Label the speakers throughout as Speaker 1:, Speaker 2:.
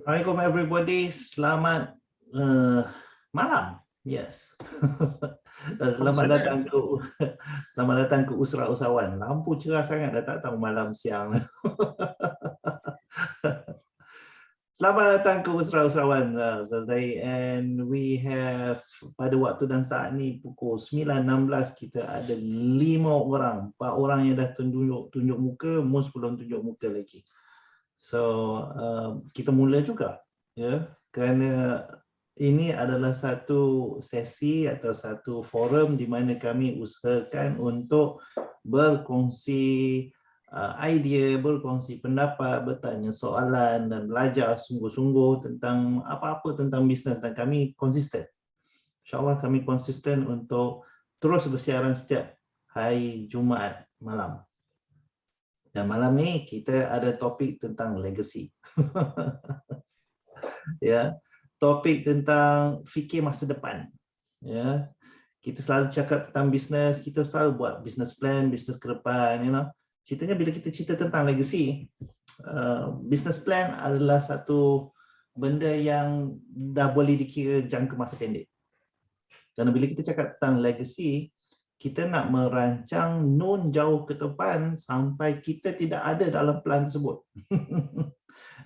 Speaker 1: Assalamualaikum everybody, selamat malam. Yes. Dan selamat datang ke Usrah Usahawan. Lampu cerah sangat, dah tak tahu malam siang. Selamat datang ke Usrah Usahawan, and we have pada waktu dan saat ni pukul 9.16 kita ada 5 orang, 4 orang yang dah tunjuk muka, Mus belum tunjuk muka lagi. So kita mula juga, ya, kerana ini adalah satu sesi atau satu forum di mana kami usahakan untuk berkongsi idea, berkongsi pendapat, bertanya soalan dan belajar sungguh-sungguh tentang apa-apa tentang bisnes, dan kami konsisten. InsyaAllah kami konsisten untuk terus bersiaran setiap hari Jumaat malam. Dan malam ni kita ada topik tentang legasi. Ya, topik tentang fikir masa depan. Ya, kita selalu cakap tentang bisnes, kita selalu buat business plan, bisnes ke depan, you know. Ceritanya bila kita cerita tentang legasi, business plan adalah satu benda yang dah boleh dikira jangka masa pendek. Kerana bila kita cakap tentang legasi, kita nak merancang nun jauh ke depan sampai kita tidak ada dalam plan tersebut.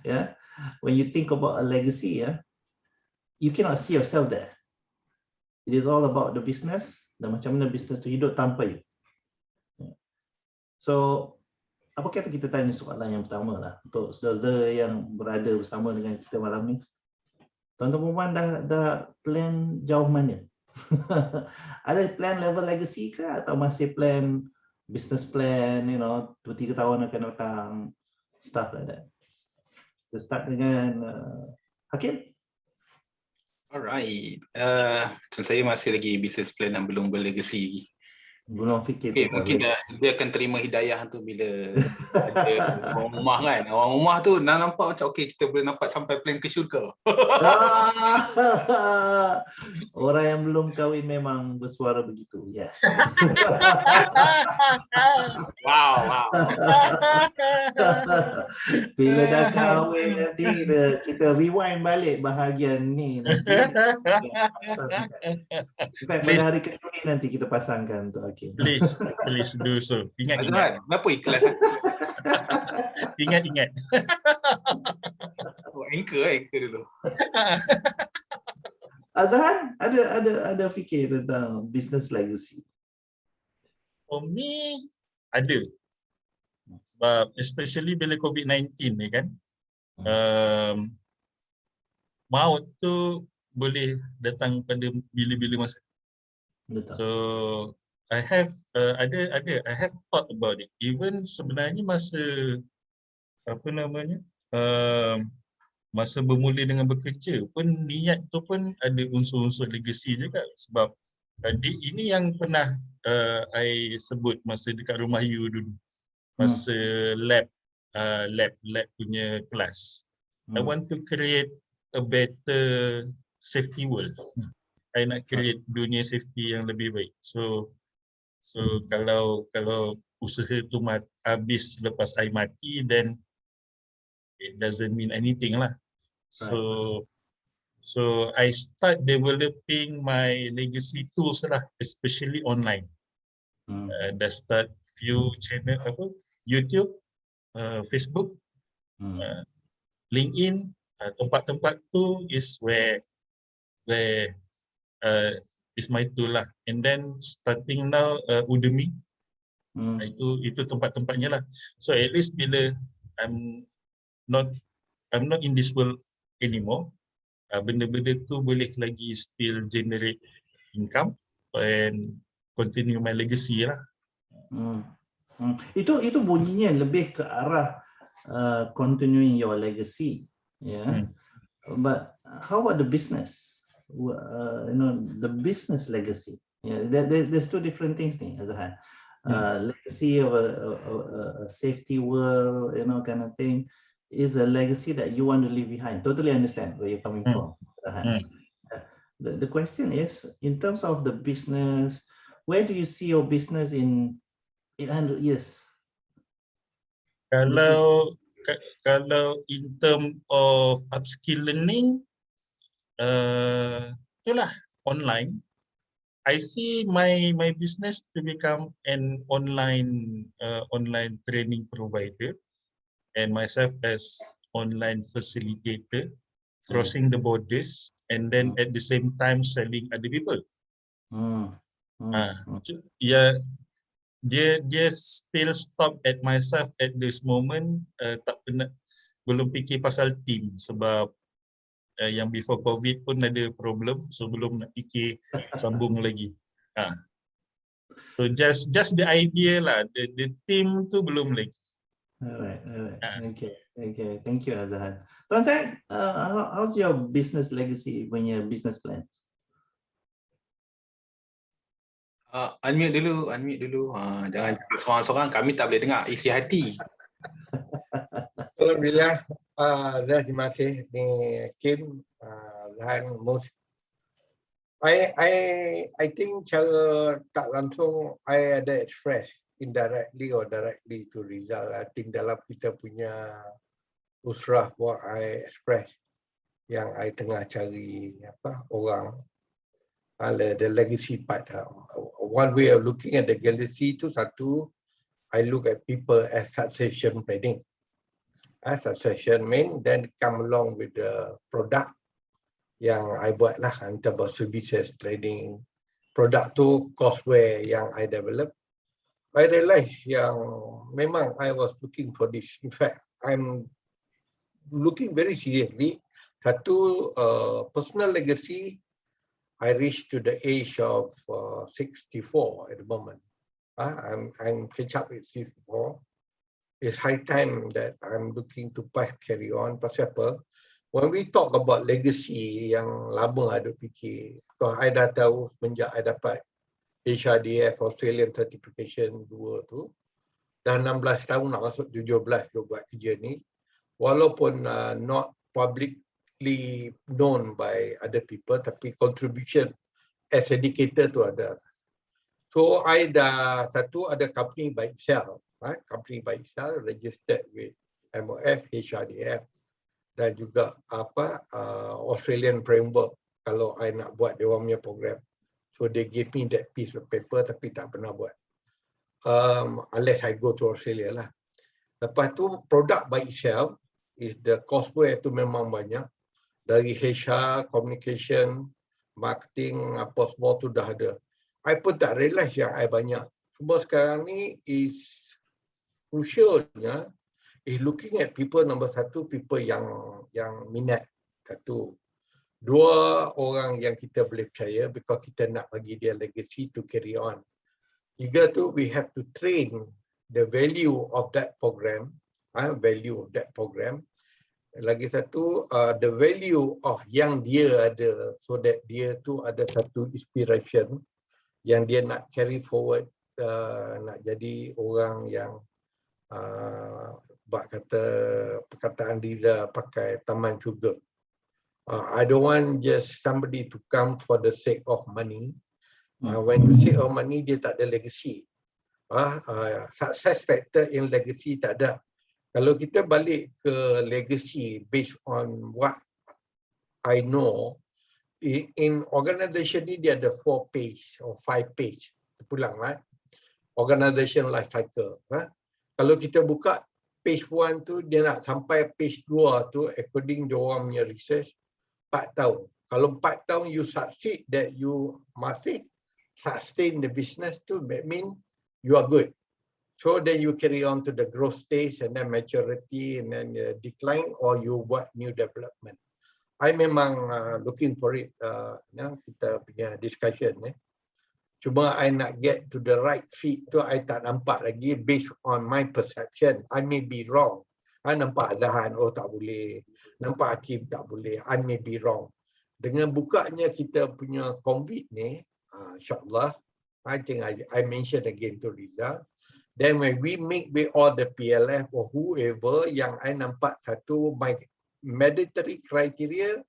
Speaker 1: Yeah. When you think about a legacy, you cannot see yourself there. It is all about the business dan macam mana business tu hidup tanpa you. So, apa kata kita tanya soalan yang pertama lah untuk saudara-saudara yang berada bersama dengan kita malam ni. Tuan-tuan perempuan dah plan jauh mana? Ada plan level legacy ke atau masih plan business plan, you know, 2-3 tahun akan datang, stuff like that. Kita start dengan Hakim.
Speaker 2: Alright, saya masih lagi business plan dan belum berlegasi.
Speaker 1: Belum fikir.
Speaker 2: Okay, mungkin dia akan terima hidayah tu bila ada orang rumah kan. Orang rumah tu dah nampak macam okay, kita boleh nampak sampai plan ke syurga.
Speaker 1: Orang yang belum kahwin memang bersuara begitu. Yes.
Speaker 2: Wow.
Speaker 1: Bila dah kahwin nanti kita rewind balik bahagian ni nanti. Pada hari kedua ni nanti kita pasangkan tu. Okay.
Speaker 3: Please do so. Ingat.
Speaker 2: Kenapa ikhlas?
Speaker 3: Ingat.
Speaker 2: Anchor dulu.
Speaker 1: Azhan ada fikir tentang business legacy?
Speaker 3: For me, ada. Sebab especially bila COVID-19 ni kan, maut tu boleh datang pada bila-bila masa.
Speaker 1: Betul.
Speaker 3: So I have I have thought about it. Even sebenarnya masa masa bermula dengan berkecil pun niat tu pun ada unsur-unsur legasi juga, sebab ini yang pernah I sebut masa dekat rumah you dulu, masa lab punya kelas. I want to create a better safety world. I nak create dunia safety yang lebih baik. So kalau usaha tu habis lepas I mati, then it doesn't mean anything lah. So I start developing my legacy tools lah, especially online. Dah start few channel YouTube, Facebook, LinkedIn. Tempat-tempat tu is where is my tool lah. And then starting now Udemy, itu tempat-tempatnya lah. So at least bila I'm not in this world anymore, benda-benda tu boleh lagi still generate income and continue my legacy lah.
Speaker 1: Itu bunyinya lebih ke arah continuing your legacy, yeah. But how about the business? You know, the business legacy. Yeah, there's two different things ni, Azhan. Legacy of a safety world, you know, kind of thing, is a legacy that you want to leave behind. Totally understand where you're coming from. The question is, in terms of the business, where do you see your business in 800 years?
Speaker 3: Kalau in term of upskill learning, itulah online. I see my business to become an online training provider, and myself as online facilitator, crossing the borders, and then at the same time selling other people. Yeah, dia still stop at myself at this moment. Belum fikir pasal team sebab yang before COVID pun ada problem, so belum nak fikir sambung lagi. So just the idea lah, the team tu belum lagi.
Speaker 1: Alright. Okay. Thank you, Azhan. Tuan Syed, how's your business legacy when your business plan?
Speaker 2: Unmute dulu. Jangan seorang-seorang, kami tak boleh dengar isi hati.
Speaker 4: Alhamdulillah, terima kasih ni Kim, Zahan, Mus. I think cara tak langsung I ada express indirectly or directly to Rizal. I think dalam kita punya usrah what I express yang I tengah cari orang the legacy part. One way of looking at the legacy itu satu, I look at people as succession planning. Succession mean then come along with the product yang I buat lah in terms of services, training. Produk tu courseware yang I develop. I realize yang memang I was looking for this. In fact, I'm looking very seriously. Satu, personal legacy, I reached to the age of 64 at the moment. I'm catch up with 64. It's high time that I'm looking to carry on. Pasal apa? When we talk about legacy yang lama ada fikir, because I dah tahu semenjak I dapat HRDF Australian Certification 2 tu, dah 16 tahun nak masuk 17 tu buat kerja ni, walaupun not publicly known by other people, tapi contribution as educator tu ada. So I dah satu ada company by itself, registered with MOF, HRDF, dan juga Australian framework kalau I nak buat dia orang punya program. So they give me that piece of paper tapi tak pernah buat. Unless I go to Australia lah. Lepas tu product by itself is the courseware tu memang banyak. Dari HR, communication, marketing, apa semua tu dah ada. I pun tak realize yang I banyak. Cuma sekarang ni is crucialnya is looking at people, nombor satu, people yang minat. Satu. Dua, orang yang kita boleh percaya because kita nak bagi dia legacy to carry on. Tiga tu, we have to train the value of that program. Lagi satu, the value of yang dia ada, so that dia tu ada satu inspiration yang dia nak carry forward, nak jadi orang yang perkataan dia pakai taman juga. I don't want just somebody to come for the sake of money. When you say of money, dia tak ada legacy. Success factor in legacy tak ada. Kalau kita balik ke legacy based on what I know, in organization ni dia ada 4 page or 5 page. Pulang lah. Organization life cycle. Kalau kita buka page 1 tu, dia nak sampai page 2 tu, according to orang punya research, 4 tahun. Kalau 4 tahun you succeed that you masih sustain the business tu, that mean you are good. So then you carry on to the growth stage and then maturity and then decline, or you buat new development. I memang looking for it, kita punya discussion. Cuma I nak get to the right fit tu, I tak nampak lagi based on my perception. I may be wrong. I nampak Zahan, oh tak boleh. Nampak Hakim tak boleh. I may be wrong. Dengan bukanya kita punya COVID ni, insyaAllah, I think I mentioned again to Rizal, then when we make with all the PLF or whoever yang I nampak satu, my mandatory criteria,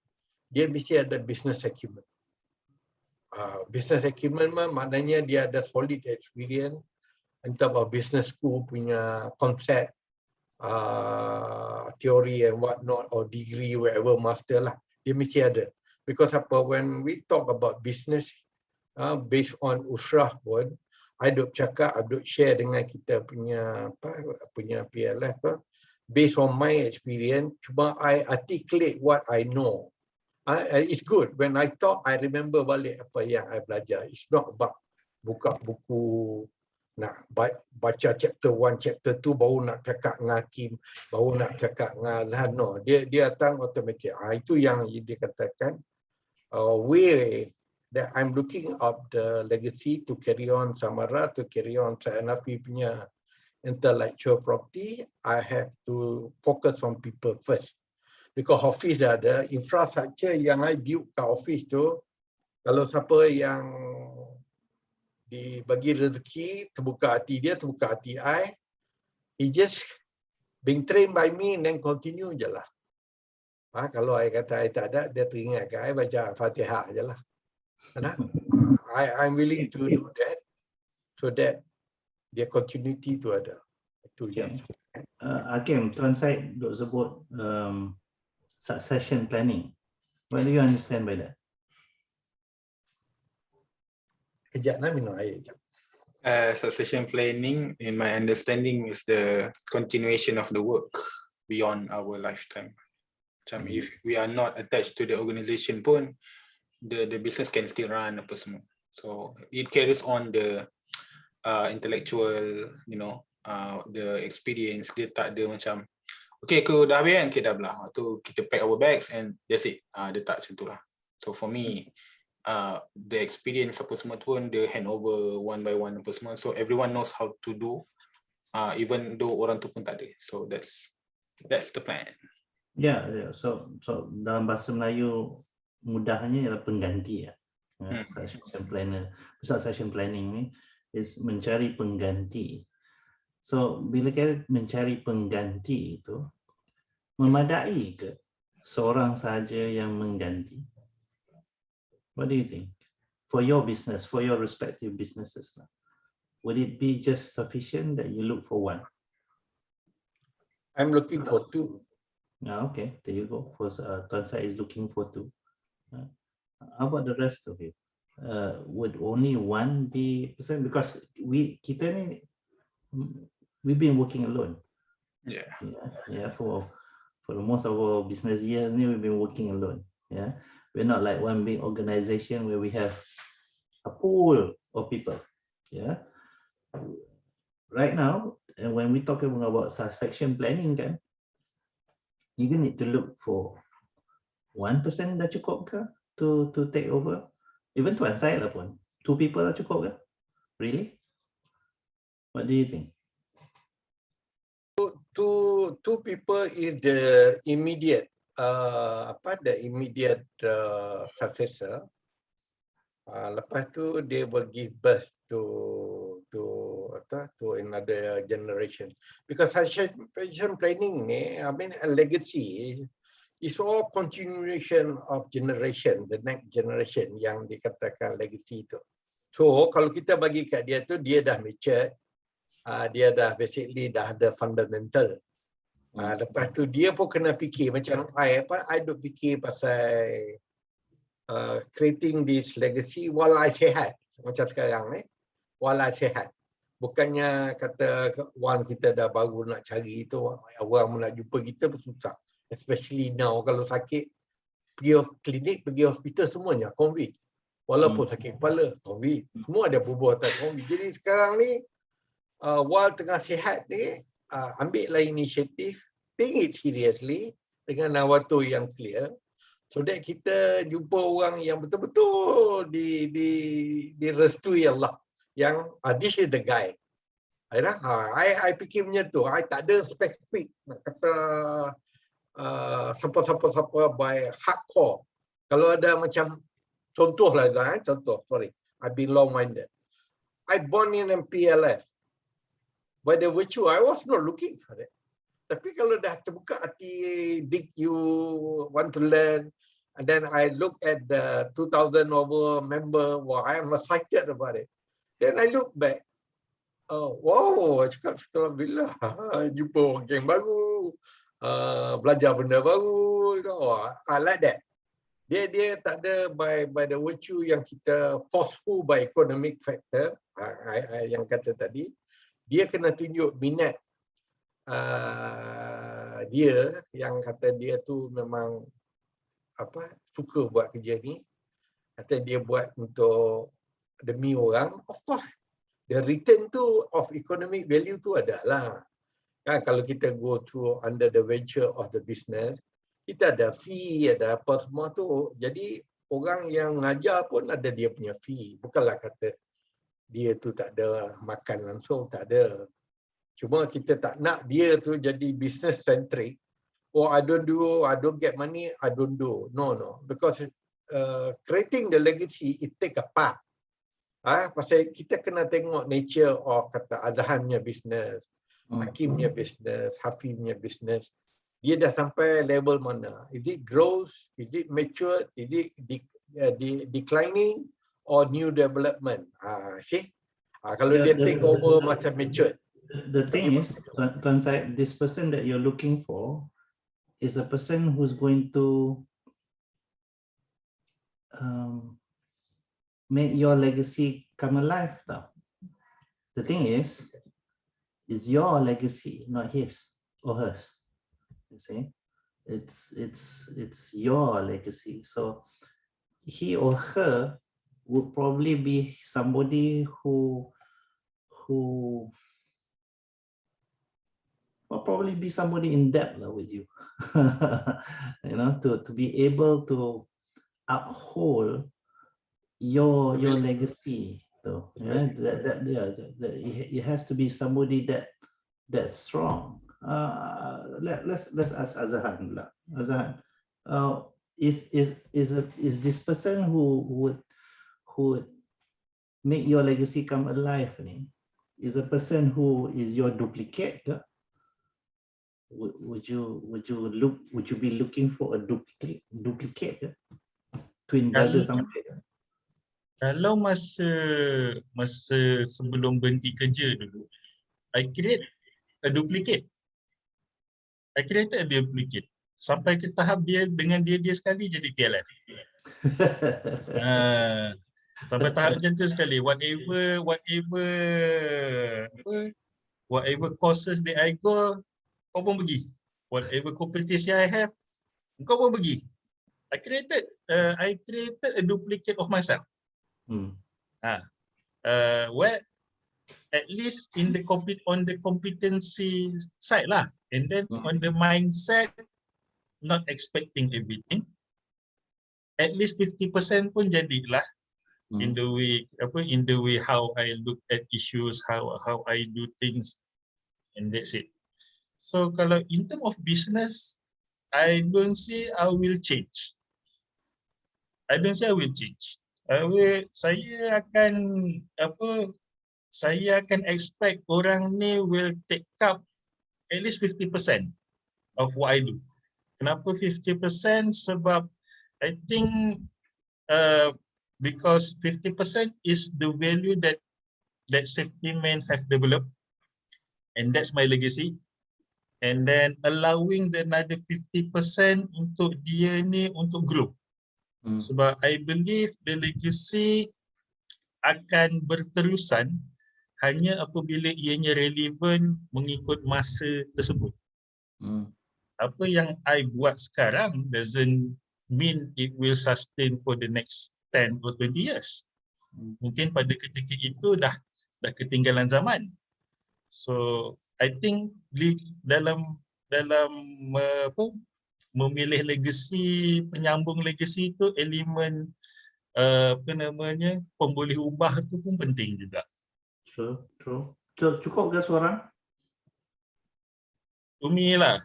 Speaker 4: dia mesti ada business acumen. Business acumen maknanya dia ada solid experience in terms of business school punya konsep, theory and what not, or degree, whatever, master lah. Dia mesti ada. Because apa, when we talk about business, based on Usrah pun, I duk cakap, I duk share dengan kita punya PLF, based on my experience, cuma I articulate what I know. It's good. When I talk, I remember balik apa yang I belajar. It's not about buka buku, nak baca chapter 1, chapter 2, baru nak cakap dengan Hakim, baru nak cakap dengan Azhan. No, dia datang automatic. Itu yang dia katakan, way that I'm looking up the legacy to carry on Samara, to carry on Sa'anafi punya intellectual property. I have to focus on people first. Because office dah ada, infrastructure yang I build kat office tu, kalau siapa yang dibagi rezeki, terbuka hati dia, terbuka hati I, he just being trained by me and then continue je lah. Kalau I kata I tak ada, dia teringatkan I baca Fatihah je lah. I'm willing to do that, so that dia continuity tu ada. Itu je.
Speaker 1: Hakim, Tuan Syed duk sebut succession planning. What do you understand by that?
Speaker 4: Kejap nak minum air kejap.
Speaker 2: Succession planning, in my understanding, is the continuation of the work beyond our lifetime. Macam if we are not attached to the organisation pun, the business can still run apa semua. So it carries on the intellectual, the experience. Dia tak ada macam, okay, aku dah habis kan, okay, dah belah. Tu kita pack our bags and that's it. Dia tak macam tu lah. So for me, the experience apa semua tu pun, the handover one by one apa semua. So everyone knows how to do, even though orang tu pun tak ada. So that's the plan.
Speaker 1: Yeah. So dalam bahasa Melayu mudahnya ialah pengganti ya. Succession planning ni is mencari pengganti. So bila kita mencari pengganti itu, memadai ke seorang sahaja yang mengganti? What do you think? For your business, for your respective businesses, would it be just sufficient that you look for one?
Speaker 4: I'm looking for two.
Speaker 1: Okay, there you go. Tuan Syed is looking for two. How about the rest of it? Would only one be percent? Because we've been working alone. Yeah. For the most of our business years, we've been working alone. Yeah. We're not like one big organization where we have a pool of people. Yeah. Right now, and when we talk about succession planning, kan, you need to look for 1% dah cukup ke to take over? Even Tuan Syed lah pun, 2 people dah cukup ke? Really? What do you think?
Speaker 4: Two people is the immediate successor. Lepas tu dia will give birth to another generation. Because succession planning ni, I mean, a legacy is all continuation of generation, the next generation yang dikatakan legacy tu. So kalau kita bagi kat dia tu, dia dah mature, dia dah basically dah ada fundamental. Lepas tu dia pun kena fikir macam I duk fikir pasal creating this legacy while I sihat. Macam sekarang ni, while I sihat. Bukannya kata wang kita dah baru nak cari tu, orang nak jumpa kita pun susah. Especially now, kalau sakit, pergi klinik, pergi hospital semuanya COVID. Walaupun sakit kepala, COVID. Semua ada bubuh atas COVID. Jadi sekarang ni, while tengah sihat ni, ambillah inisiatif, take it seriously, dengan nawatu yang clear, so that kita jumpa orang yang betul-betul direstui Allah. Yang this is the guy. I fikir macam tu. I tak ada spesifik nak kata siapa by hardcore. Kalau ada macam contohlah Zah, I been long-minded. I born in PLF. By the virtue, I was not looking for it. Tapi kalau dah terbuka hati, you want to learn, and then I look at the 2,000 over member, I am excited about it. Then I look back, Wow, cakap alhamdulillah. Jumpa orang yang baru, belajar benda baru. I like that. Dia tak ada by the virtue yang kita forceful by economic factor, yang kata tadi. Dia kena tunjuk minat dia, yang kata dia tu memang suka buat kerja ni. Kata dia buat untuk demi orang, of course the return tu of economic value tu adalah kan, kalau kita go through under the venture of the business, kita ada fee, ada apa semua tu. Jadi orang yang ngajar pun ada dia punya fee. Bukanlah kata dia tu tak ada makan langsung, tak ada. Cuma kita tak nak dia tu jadi business centric. Oh, I don't get money, I don't do. No. Because creating the legacy, it take a part. Pasal kita kena tengok nature of kata Azhannya business, Hakimnya business, Hafiznya business. Dia dah sampai level mana? Is it growth? Is it mature? Is it declining or new development? See? Kalau dia take over masa mature.
Speaker 1: The thing is, Tuan Syed, this person that you're looking for is a person who's going to make your legacy come alive. The thing is your legacy, not his or hers. You see, it's your legacy. So he or her would probably be somebody who will probably be somebody in debt with you. To be able to uphold your legacy. So it has to be somebody that's strong. Let's ask Azhan. Azhan, is this person who would make your legacy come alive? Is a person who is your duplicate? Would you be looking for a duplicate? Twin brother something?
Speaker 3: Kalau masa sebelum berhenti kerja dulu, I create a duplicate. I created a duplicate. Sampai ke tahap dia dengan dia sekali jadi TLF. Sampai tahap macam tu sekali. Whatever courses that I go, kau pun pergi. Whatever competition I have, kau pun pergi. I created a duplicate of myself. Where at least on the competency side lah, and then on the mindset, not expecting everything. At least 50% pun jadilah in the way how I look at issues, how I do things, and that's it. So kalau in terms of business, I don't say I will change. Saya akan expect orang ni will take up at least 50% of what I do. Kenapa 50%? Sebab I think because 50% is the value that safety man have developed, and that's my legacy. And then allowing the another 50% untuk dia ni untuk grow. Sebab I believe the legacy akan berterusan hanya apabila ianya relevan mengikut masa tersebut. Apa yang I buat sekarang doesn't mean it will sustain for the next 10 or 20 years. Mungkin pada ketika itu dah ketinggalan zaman. So I think dalam memilih legacy, penyambung legacy itu elemen pemboleh ubah itu pun penting juga.
Speaker 1: True. Cukup ke seorang?
Speaker 3: Umi lah.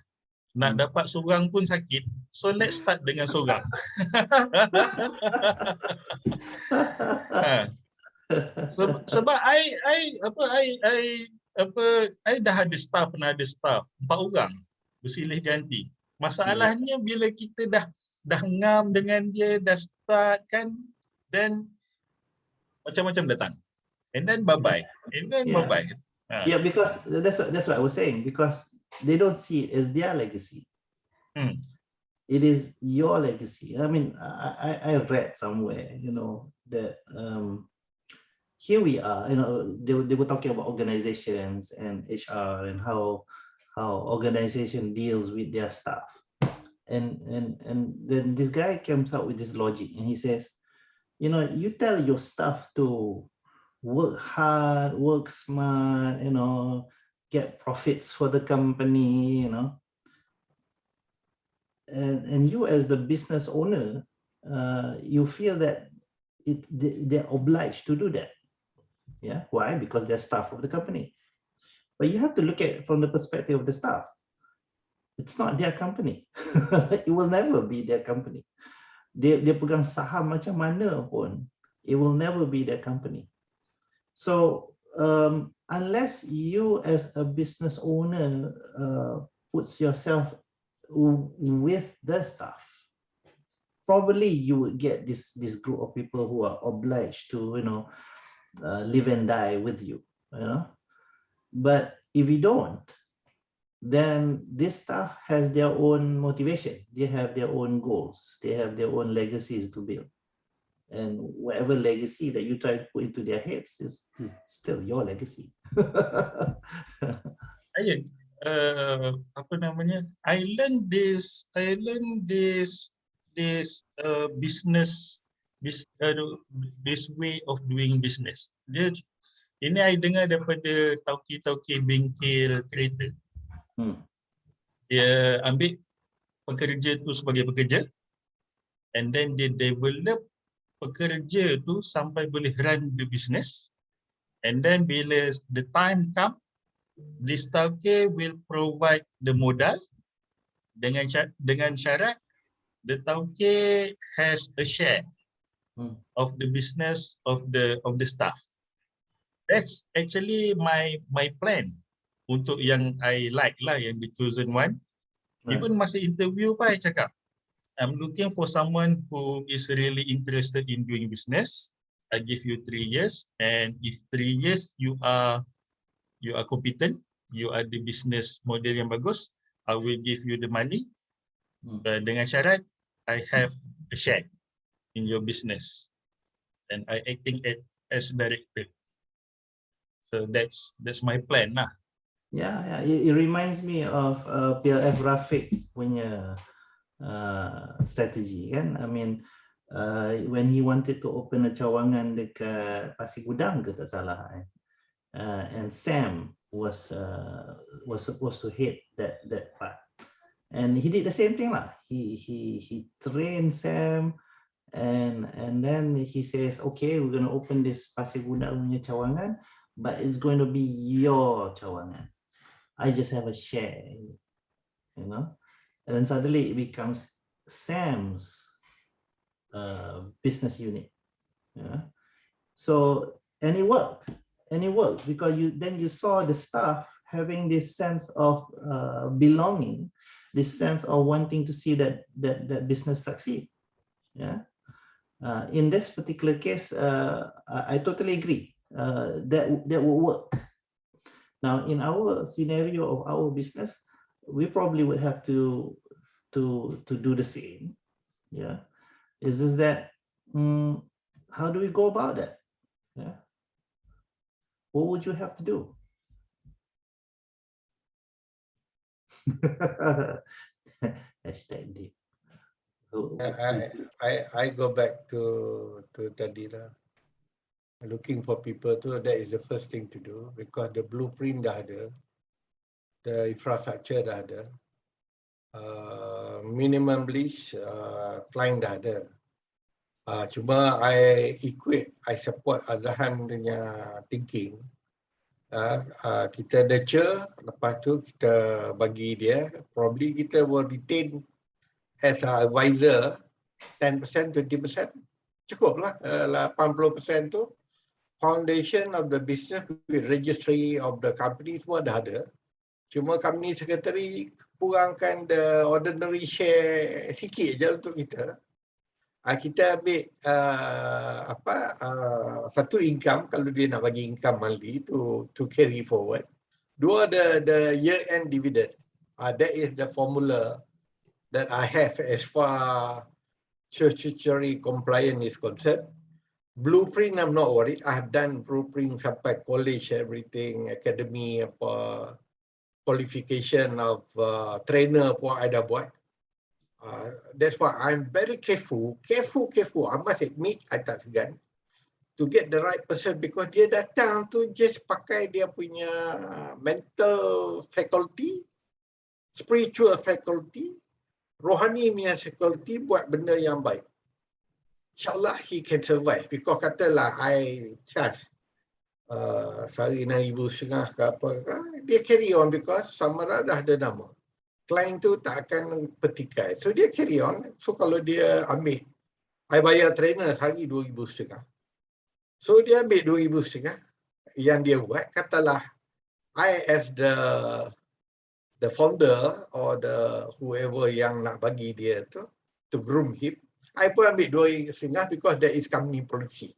Speaker 3: Nak dapat seorang pun sakit. So let's start dengan seorang. Sebab I dah ada staff, pernah ada staff 4 orang bersilih ganti. Masalahnya bila kita dah ngam dengan dia, dah start kan, then macam-macam datang. And then bye-bye.
Speaker 1: Yeah, because that's what I was saying, because they don't see it as their legacy. It is your legacy. I mean, I read somewhere, that here we are, they were talking about organizations and HR and how organization deals with their staff. And then this guy comes out with this logic and he says, you tell your staff to work hard, work smart, get profits for the company, and you as the business owner, you feel that they're obliged to do that. Yeah, why? Because they're staff of the company. But you have to look at it from the perspective of the staff. It's not their company. It will never be their company. Dia pegang saham macam mana pun, it will never be their company. So unless you as a business owner puts yourself with the staff, probably you would get this group of people who are obliged to live and die with you, But if you don't, then this staff has their own motivation. They have their own goals. They have their own legacies to build. And whatever legacy that you try to put into their heads is still your legacy.
Speaker 3: I learned this business, this way of doing business. Ini I dengar daripada tauki-tauki bengkel kereta. Dia ambil pekerja tu sebagai pekerja, and then dia develop pekerja tu sampai boleh run the business, and then bila the time come, this tauki will provide the modal dengan syarat the tauki has a share of the business of the staff. That's actually my plan untuk yang I like lah, yang the chosen one.
Speaker 1: Right.
Speaker 3: Even masa interview pun I cakap, I'm looking for someone who is really interested in doing business. I give you 3 years, and if 3 years you are competent, you are the business model yang bagus, I will give you the money. Dengan syarat I have a share in your business, and I acting as director. So that's my plan lah.
Speaker 1: Yeah. It reminds me of PLF Rafiq punya strategy kan. I mean, when he wanted to open a cawangan dekat Pasir Gudang ke tak salah, and Sam was supposed to head that part, and he did the same thing lah. He trained Sam, and then he says, okay, we're going to open this Pasir Gudang punya cawangan, but it's going to be your cawangan. I just have a share, and then suddenly it becomes Sam's business unit. So and it worked because you saw the staff having this sense of belonging, this sense of wanting to see that business succeed. In this particular case, I totally agree. That will work. Now, in our scenario of our business, we probably would have to do the same. Yeah, is this that? How do we go about that? Yeah, what would you have to do? Hashtag deep.
Speaker 4: I go back to tadi lah. Looking for people too, that is the first thing to do, because the blueprint dah ada, the infrastructure dah ada, minimum lease, client dah ada. Cuma I support Azhan punya thinking. Kita nurture, lepas tu kita bagi dia, probably kita will retain as an advisor 10%, 20%, cukup lah. 80% tu foundation of the business with registry of the company semua dah ada. Cuma company secretary kurangkan the ordinary share sikit je untuk kita. Kita ambil satu income, kalau dia nak bagi income monthly to carry forward. Dua, the year end dividend. That is the formula that I have as far statutory compliance is concerned. Blueprint, I'm not worried. I have done blueprint sampai college, everything, academy, qualification of trainer pun I dah buat. That's why I'm very careful. I must admit, I tak segan to get the right person, because dia datang tu just pakai dia punya mental faculty, spiritual faculty, rohani punya faculty buat benda yang baik. InsyaAllah he can survive, because katalah I charge sehari 6,500 ke apa, dia carry on because Samara dah ada nama. Klien tu tak akan petikai. So dia carry on. So kalau dia ambil, I bayar trainer sehari 2,500. So dia ambil 2,500 yang dia buat, katalah I as the founder or the whoever yang nak bagi dia tu to groom him, I pun ambil 2,500 because that is company policy.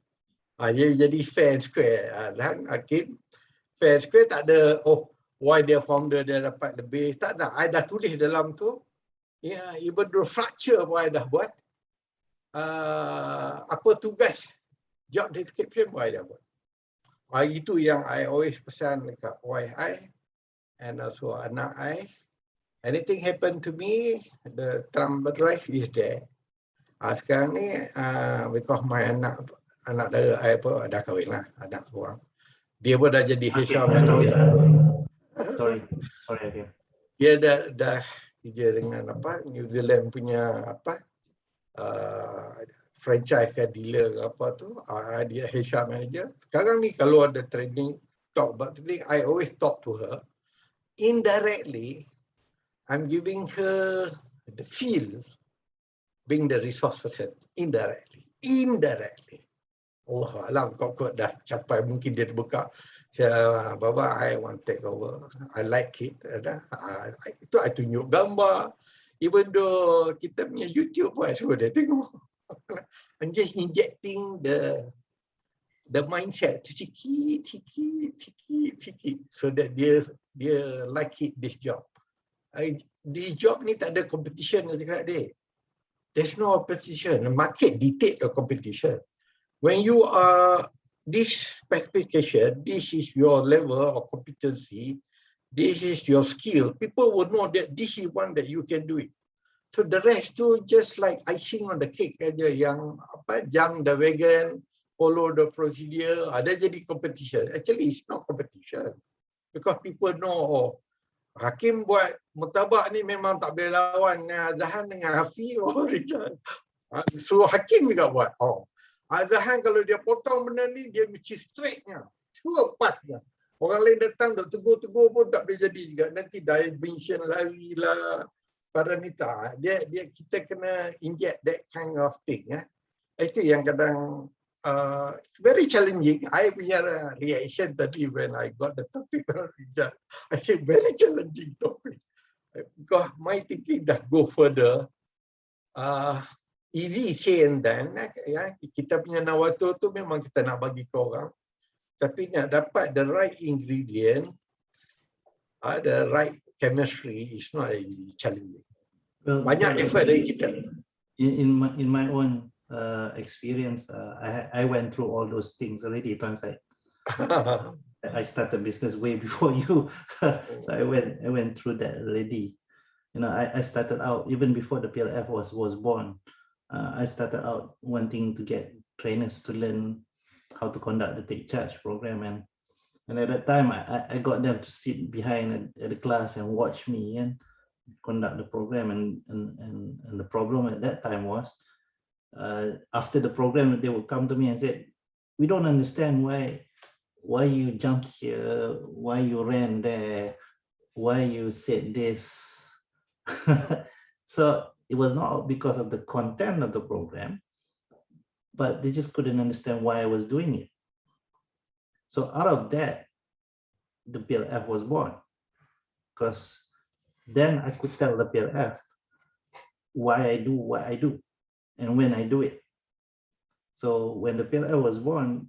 Speaker 4: Jadi fair and square. Dan Hakim, fair and square tak ada, why dia founder dia dapat lebih. Tak ada. I dah tulis dalam tu, even though structure pun I dah buat. Apa tugas, job description pun I dah buat. Itu yang I always pesan dekat wife I and also anak I. Anything happen to me, the Trump drive is there. Sekarang ni, because my anak dara I pun dah kahwin lah, anak seorang. Dia pun dah jadi HR manager.
Speaker 1: Sorry. Okay.
Speaker 4: Dia dah kerja dengan New Zealand punya franchise ke dealer ke apa tu, dia HR manager. Sekarang ni kalau ada training, talk about training, I always talk to her. Indirectly, I'm giving her the feel being the resource person. Indirectly. Allah Alam, kau dah capai, mungkin dia terbuka. Baba, I want take over. I like it. Itu I tunjuk gambar. Even though kita punya YouTube pun I suruh dia tengok. I'm just injecting the mindset to ciki, so that dia like it, this job. This job ni tak ada competition dekat dia. There's no competition. The market dictate the competition. When you are this specification, this is your level of competency, this is your skill, people will know that this is one that you can do it. So the rest tu just like icing on the cake aja, yang jump the wagon, follow the procedure, ada jadi competition. Actually it's not competition, because people know, Hakim buat mutabak ni memang tak boleh lawan Zahan dengan Hafi. So Hakim juga buat. Zahan kalau dia potong benda ni, dia mesti straightnya, cepatnya. Orang lain datang duk tegur-tegur pun tak boleh jadi juga. Nanti dimension lari lah, paranita. Kita kena inject that kind of thing. Itu yang kadang very challenging. I punya reaction tadi when I got the topic, I say very challenging topic. Because my thinking dah go further. Easy say and done. Kita punya nawato tu memang kita nak bagi ke orang. Tapi nak dapat the right ingredient, the right chemistry is not challenging.
Speaker 1: Well,
Speaker 4: Banyak effort dari kita.
Speaker 1: In my own experience, I went through all those things already. I started business way before you, so I went through that already. I started out even before the PLF was born. I started out wanting to get trainers to learn how to conduct the Take Charge program, and at that time I got them to sit behind at the class and watch me and conduct the program, and the problem at that time was, after the program they would come to me and say, we don't understand why you jumped here, why you ran there, why you said this. So it was not because of the content of the program, but they just couldn't understand why I was doing it. So out of that, the PLF was born, because then I could tell the PLF why I do what I do. and when I do it. So when the PLF was born,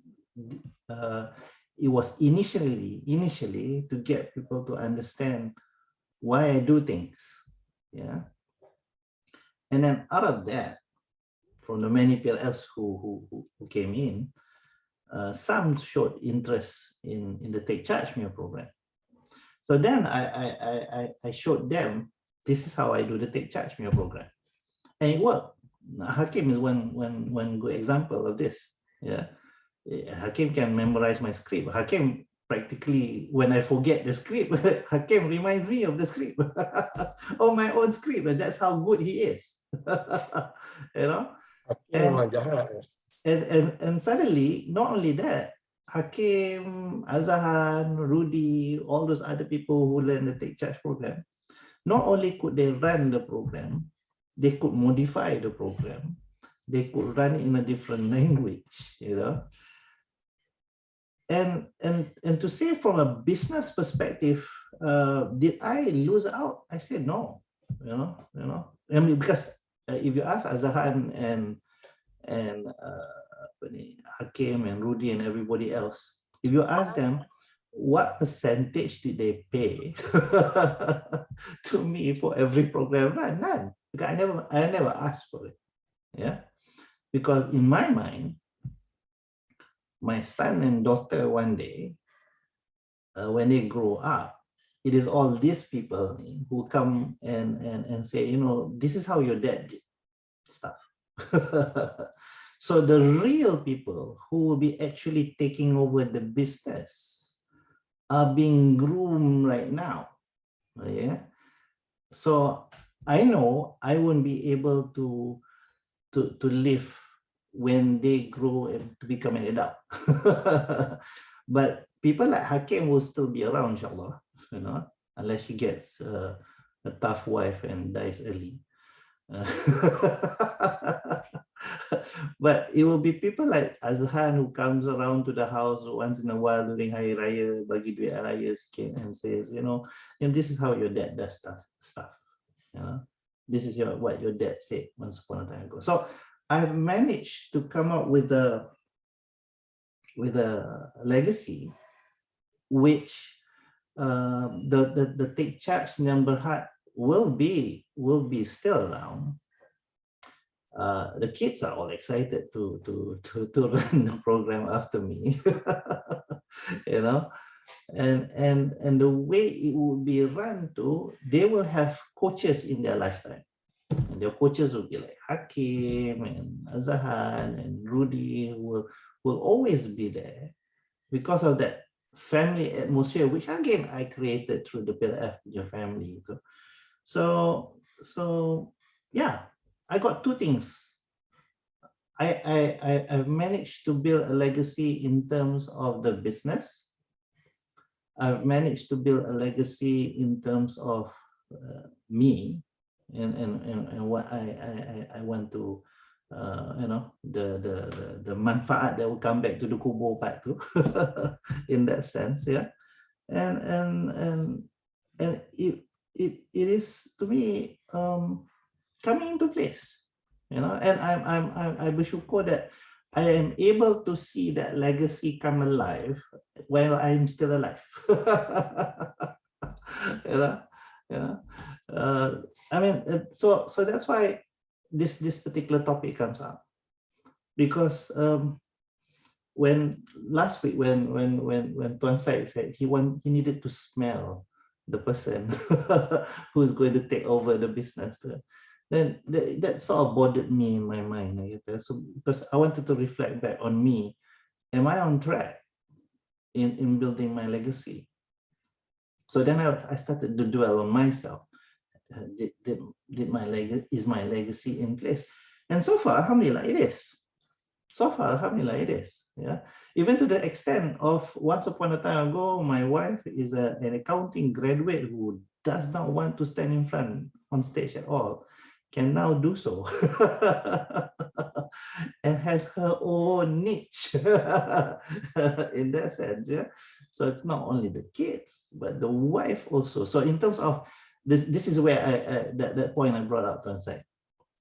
Speaker 1: it was initially to get people to understand why I do things. Yeah. And then out of that, from the many PLFs who came in, some showed interest in the Take Charge Meal program. So then I showed them, this is how I do the Take Charge Meal program. And it worked. Hakim is one good example of this. Yeah. Hakim can memorize my script. Hakim practically, when I forget the script, Hakim reminds me of the script, of my own script, and that's how good he is. You know? And suddenly, not only that, Hakim, Azahan, Rudy, all those other people who learn the Take Charge program, not only could they run the program, they could modify the program, they could run in a different language, you know. And to say from a business perspective, did I lose out? I said no, you know. I mean, because if you ask Azahan and Hakim and Rudy and everybody else, if you ask them what percentage did they pay to me for every program run, none. Because I never asked for it. Yeah, because in my mind, my son and daughter one day, when they grow up, it is all these people who come and say, you know, this is how your dad did stuff. So the real people who will be actually taking over the business are being groomed right now. Yeah. So I know I won't be able to live when they grow and to become an adult. But people like Hakim will still be around, inshallah, you know, unless she gets a tough wife and dies early. But it will be people like Azhan who comes around to the house once in a while during Hari Raya, bagi duit Raya sikit, and says, you know, this is how your dad does stuff. You know, this is what your dad said once upon a time ago. So I've managed to come up with a legacy, which the Take Charge number heart will be still around. The kids are all excited to run the program after me, you know, and the way it will be run to, they will have coaches in their lifetime, and their coaches will be like Hakim and Azahan and Rudy, who will always be there because of that family atmosphere, which again I created through the PLF, your family. So yeah. I got two things. I've managed to build a legacy in terms of the business. I've managed to build a legacy in terms of me and what I want to, you know, the manfaat that will come back to the kubur part too, in that sense, yeah. And it is to me coming into place, you know, and I bersyukur that I am able to see that legacy come alive while I'm still alive. You know, I mean, so that's why this particular topic comes up, because when last week when Tuan Syed said he needed to smell the person who's going to take over the business, then that sort of bothered me in my mind. So because I wanted to reflect back on me, am I on track in building my legacy? So then I started to dwell on myself. Is my legacy in place? And so far, alhamdulillah, it is. So far, alhamdulillah, it is. Yeah, even to the extent of once upon a time ago, my wife is an accounting graduate who does not want to stand in front on stage at all, can now do so, and has her own niche in that sense. Yeah, so it's not only the kids but the wife also. So in terms of this is where that point I brought up to say,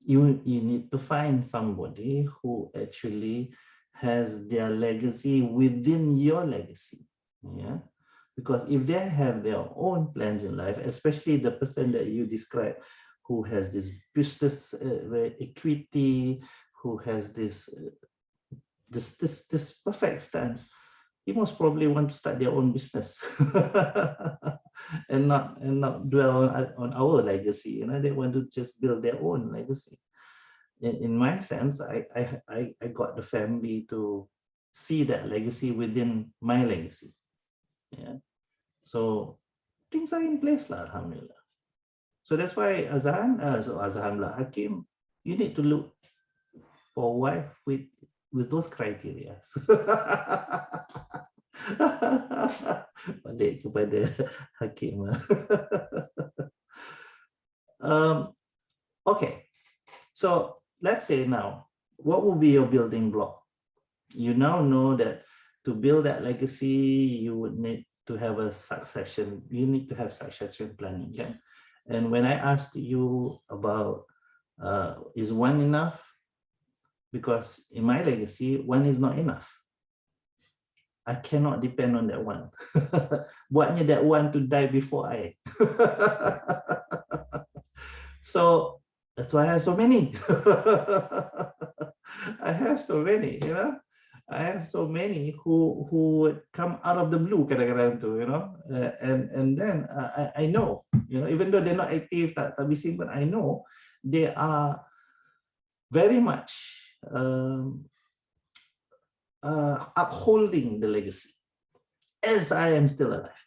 Speaker 1: you need to find somebody who actually has their legacy within your legacy. Yeah, because if they have their own plans in life, especially the person that you describe, who has this business equity, who has this perfect stance, he most probably want to start their own business and not dwell on our legacy. You know, they want to just build their own legacy. In my sense, I got the family to see that legacy within my legacy. Yeah, so things are in place lah, alhamdulillah. So that's why Azhan, Hakim, you need to look for a wife with those criteria. Balik kepada Hakim. Okay, so let's say now, what will be your building block? You now know that to build that legacy, you would need to have a succession. You need to have succession planning. Okay? And when I asked you about is one enough? Because in my legacy, one is not enough. I cannot depend on that one. Buatnya that one to die before I. So that's why I have so many. I have so many, you know. I have so many who would come out of the blue kadang-kadang tu, you know. And then I know, you know, even though they're not active, tak bising, but I know they are very much upholding the legacy as I am still alive.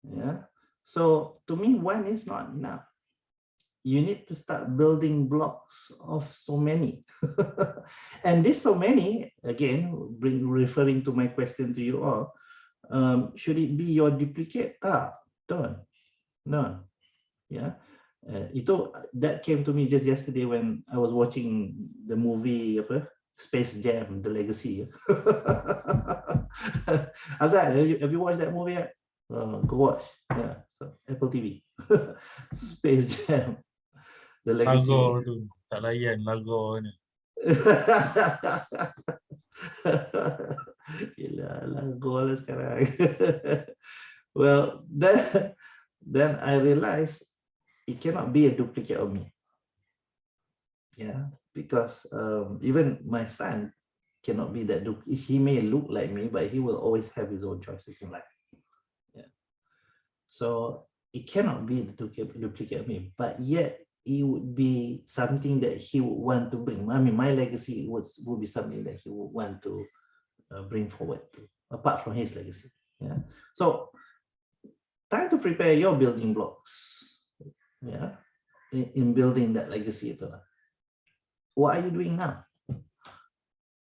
Speaker 1: Yeah. So to me, one is not enough. You need to start building blocks of so many. And this so many, again, referring to my question to you all, should it be your duplicate? Don't. Yeah. That came to me just yesterday when I was watching the movie Space Jam, The Legacy. Azad, have you watched that movie yet? Go watch. Yeah, so Apple TV. Space Jam, The Legacy.
Speaker 3: Lago tu, tak layan lago ni.
Speaker 1: Gila, lago lah sekarang. Well, then I realized it cannot be a duplicate of me. Yeah, because even my son cannot be that. He may look like me, but he will always have his own choices in life. Yeah. So it cannot be the duplicate of me, but yet it would be something that he would want to bring. I mean, my legacy would be something that he would want to bring forward to, apart from his legacy. Yeah. So time to prepare your building blocks. Yeah, in building that legacy. What are you doing now?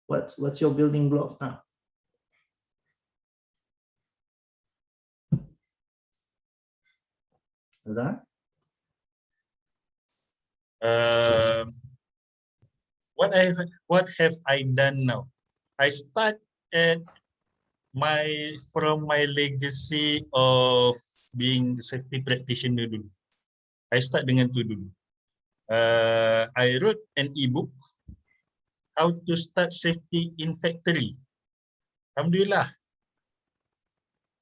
Speaker 1: What's your building blocks now? Azan?
Speaker 3: What have I done now? I start from my legacy of being safety practitioner dulu. I start dengan tu dulu. I wrote an e-book, How to Start Safety in Factory. Alhamdulillah.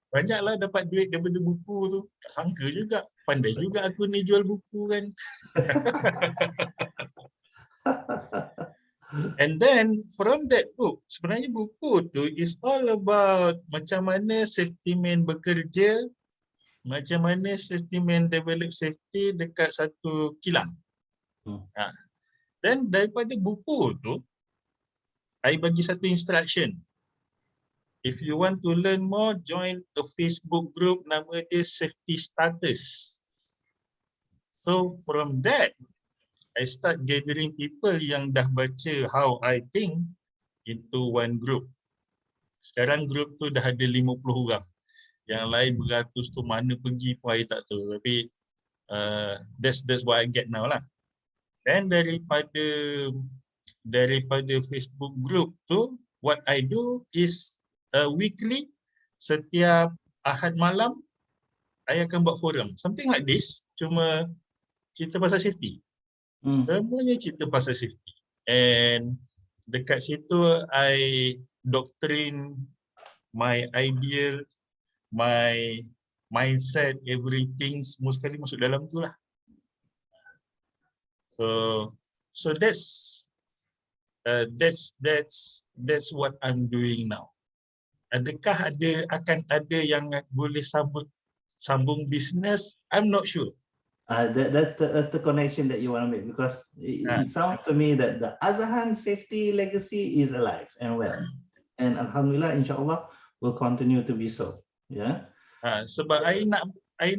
Speaker 3: Banyaklah dapat duit daripada buku tu. Tak sangka juga. Pandai juga aku ni jual buku kan. And then from that book, sebenarnya buku tu is all about macam mana safety man bekerja, macam mana safety man develop safety dekat satu kilang. Dan daripada buku tu, I bagi satu instruction. If you want to learn more, join a Facebook group nama dia Safety Starters. So from that, I start gathering people yang dah baca how I think into one group. Sekarang group tu dah ada 50 orang. Yang lain beratus tu mana pergi pun I tak tahu. Tapi that's what I get now lah. Dan daripada Facebook group tu, what I do is weekly, setiap Ahad malam, I akan buat forum. Something like this, cuma cerita pasal safety. Semuanya cerita pasal safety. And dekat situ I doctrine my ideal, my mindset, everything semua sekali masuk dalam tu lah. So that's what I'm doing now. Adakah akan ada yang boleh sambung bisnes? I'm not sure.
Speaker 1: That's the connection that you want to make, because it sounds to me that the Usahawan safety legacy is alive and well, and alhamdulillah, insyaAllah will continue to be so. Yeah.
Speaker 3: Sebab I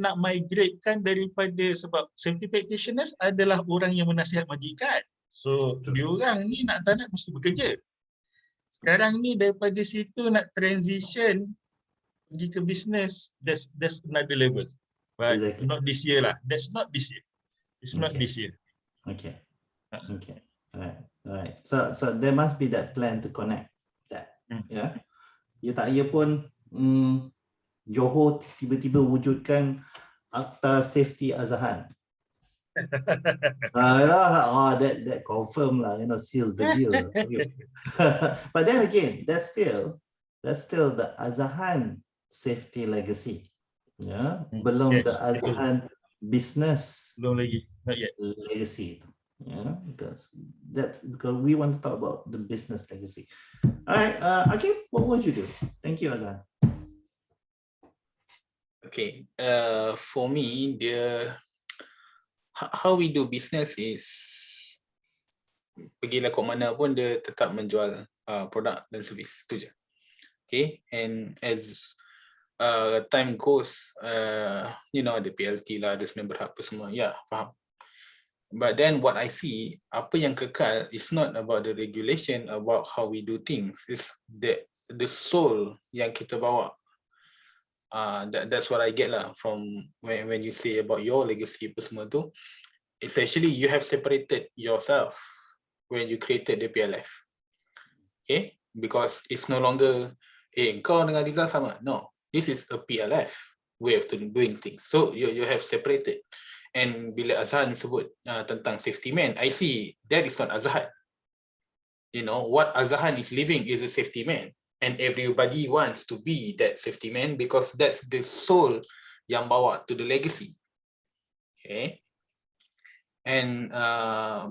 Speaker 3: nak migrate kan daripada, sebab safety practitioners adalah orang yang menasihat majikan. So diorang ni nak tak nak mesti bekerja. Sekarang ni daripada situ nak transition pergi ke bisnes, that's another level. But
Speaker 1: Exactly.
Speaker 3: not this year lah. That's not this year. It's not this year.
Speaker 1: Okay. Okay. Alright. So there must be that plan to connect that. Yeah. Ya tak ya pun Johor tiba-tiba wujudkan Akta Safety Usahawan. That confirm lah, seals the deal. But then again, that's still the Usahawan safety legacy. Yeah, belum the Usahawan business.
Speaker 3: Belum lagi, not yet.
Speaker 1: Legacy. Yeah, because we want to talk about the business legacy. All right, Akim, what would you do? Thank you, Usahawan.
Speaker 2: Okay, for me, how we do business is pergilah kat mana pun dia tetap menjual produk dan servis, tu je. Okay, and as time goes, ada PLT lah, ada member hub apa semua, faham. But then what I see, apa yang kekal is not about the regulation, about how we do things, it's the soul yang kita bawa. That's what I get lah from when you say about your legacy apa semua tu. It's actually you have separated yourself when you created the PLF. Okay, because it's no longer kau dengan Rizal sama. No, this is a PLF way of doing things. So you have separated. And bila Usahawan sebut tentang safety man, I see that is not Usahawan. What Usahawan is living is a safety man. And everybody wants to be that safety man because that's the soul yang bawa to the legacy. Okay. And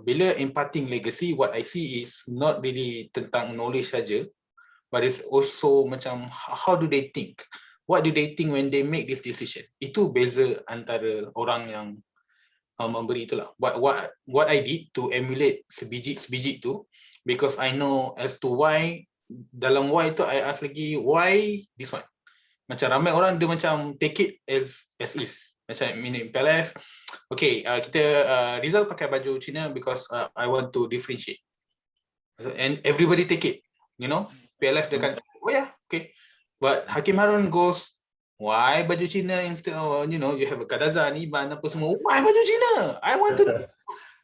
Speaker 2: bila imparting legacy, what I see is not really tentang knowledge saja, but it's also macam how do they think? What do they think when they make this decision? Itu beza antara orang yang memberi itulah. What I did to emulate sebiji tu, because I know as to why. Dalam why tu I ask lagi, why this one? Macam ramai orang dia macam take it as is. Macam meaning PLF, okay, kita Rizal pakai baju Cina because I want to differentiate. And everybody take it, PLF dia kan, oh yeah, okay. But Hakim Harun goes, why baju Cina instead of, you have a Kadazan, Iban, apa semua, why baju Cina? I want to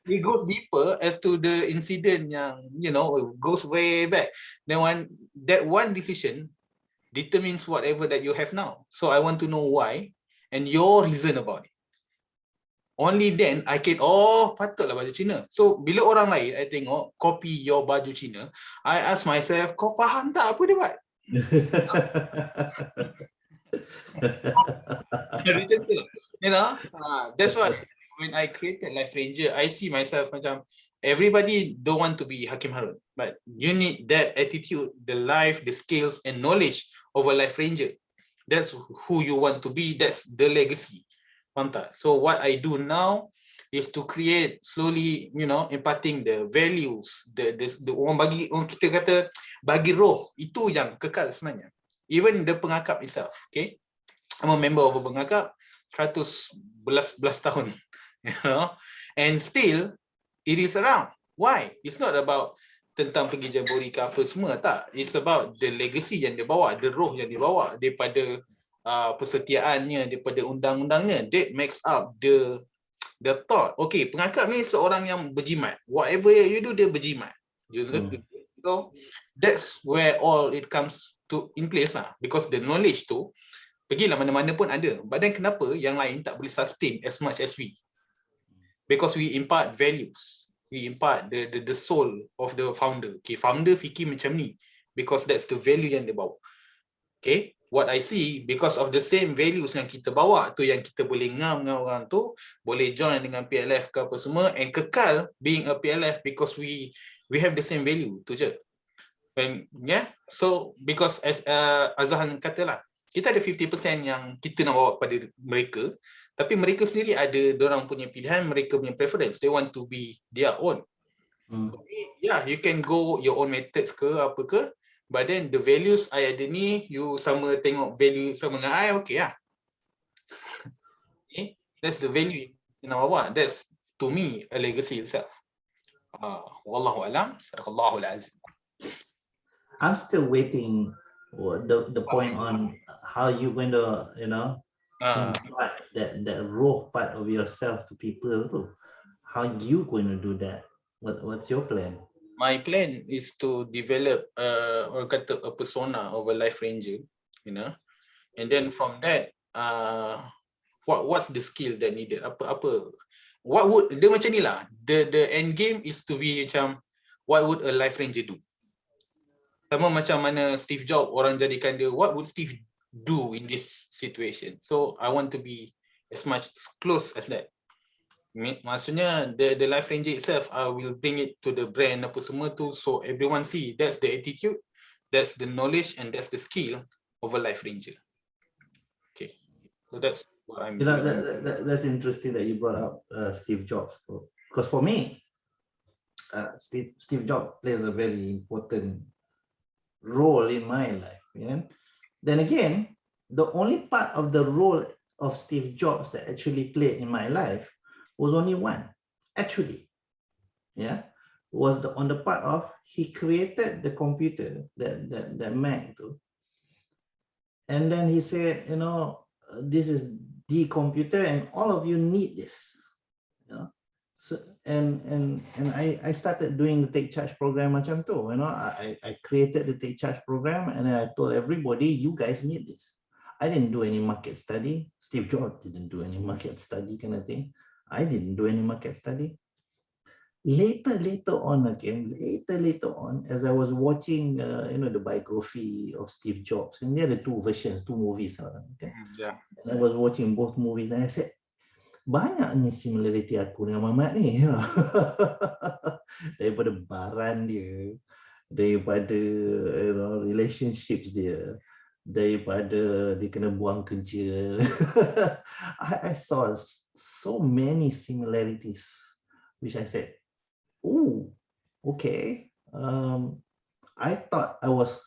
Speaker 2: it goes deeper as to the incident yang, goes way back. Then that one decision determines whatever that you have now. So I want to know why and your reason about it. Only then I can, patutlah baju Cina. So bila orang lain, I tengok, copy your baju Cina, I ask myself, kau faham tak apa dia buat? Macam tu, that's why when I created Life Ranger, I see myself macam everybody don't want to be Hakim Harun, but you need that attitude, the life, the skills and knowledge of a Life Ranger. That's who you want to be. That's the legacy. Faham tak? So what I do now is to create slowly, imparting the values, the orang kita kata bagi roh, itu yang kekal sebenarnya. Even the pengakap itself, okay? I'm a member of a pengakap 111 tahun. And still it is around. Why? It's not about tentang pergi jambori ke apa semua, tak. It's about the legacy yang dia bawa, the roh yang dia bawa daripada persetiaannya, daripada undang-undangnya. That makes up the thought. Okay, pengakap ni seorang yang berjimat. Whatever you do, dia berjimat. So that's where all it comes to in place lah. Because the knowledge tu pergilah mana-mana pun ada. But then kenapa yang lain tak boleh sustain as much as we? because we impart values. We impart the soul of the founder. Okay, founder fikir macam ni because that's the value yang dia bawa. Okay, what I see, because of the same values yang kita bawa tu, yang kita boleh ngam dengan orang tu, boleh join dengan PLF ke apa semua, and kekal being a PLF because we have the same value tu je. And yeah, so because as Azhan katalah, kita ada 50% yang kita nak bawa kepada mereka, tapi mereka sendiri ada dorang punya pilihan, mereka punya preference, they want to be their own. Yeah, you can go your own methods ke apa ke, but then the values I ada ni, you sama tengok value sama dengan I, okay lah. Okay, that's the value you nak bawa. That's to me a legacy itself. Wallahu alam, sadaqallahul azim.
Speaker 1: I'm still waiting for the point on how you going to, impart that raw part of yourself to people. How you going to do that? What's your plan?
Speaker 2: My plan is to develop orang kata a persona of a life ranger, and then from that, what's the skill that needed? What would dia macam ni lah. The end game is to be macam, what would a life ranger do? Sama macam mana Steve Jobs, orang jadikan dia, what would Steve do in this situation? So I want to be as much close as that. Maksudnya the life ranger itself, I will bring it to the brand apa semua tu, so everyone see that's the attitude, that's the knowledge, and that's the skill of a life ranger. Okay, so that's what I'm doing.
Speaker 1: That's interesting that you brought up Steve Jobs, because for me, Steve Jobs plays a very important role in my life. Then again, the only part of the role of Steve Jobs that actually played in my life was only one, actually. Was on the part of he created the computer, that Mac too, and then he said, this is the computer and all of you need this. So and I started doing the Take Charge program macam tu. I created the Take Charge program, and then I told everybody, you guys need this. I didn't do any market study. Steve Jobs didn't do any market study kind of thing. I didn't do any market study. Later on, as I was watching, the biography of Steve Jobs, and there are two versions, two movies. Okay?
Speaker 2: Yeah.
Speaker 1: And I was watching both movies, and I said, banyak ni similarity aku dengan Mamat ni. Daripada baran dia, daripada relationships dia, daripada dia kena buang kerja. I saw so many similarities, which I said, oh, okay. I thought I was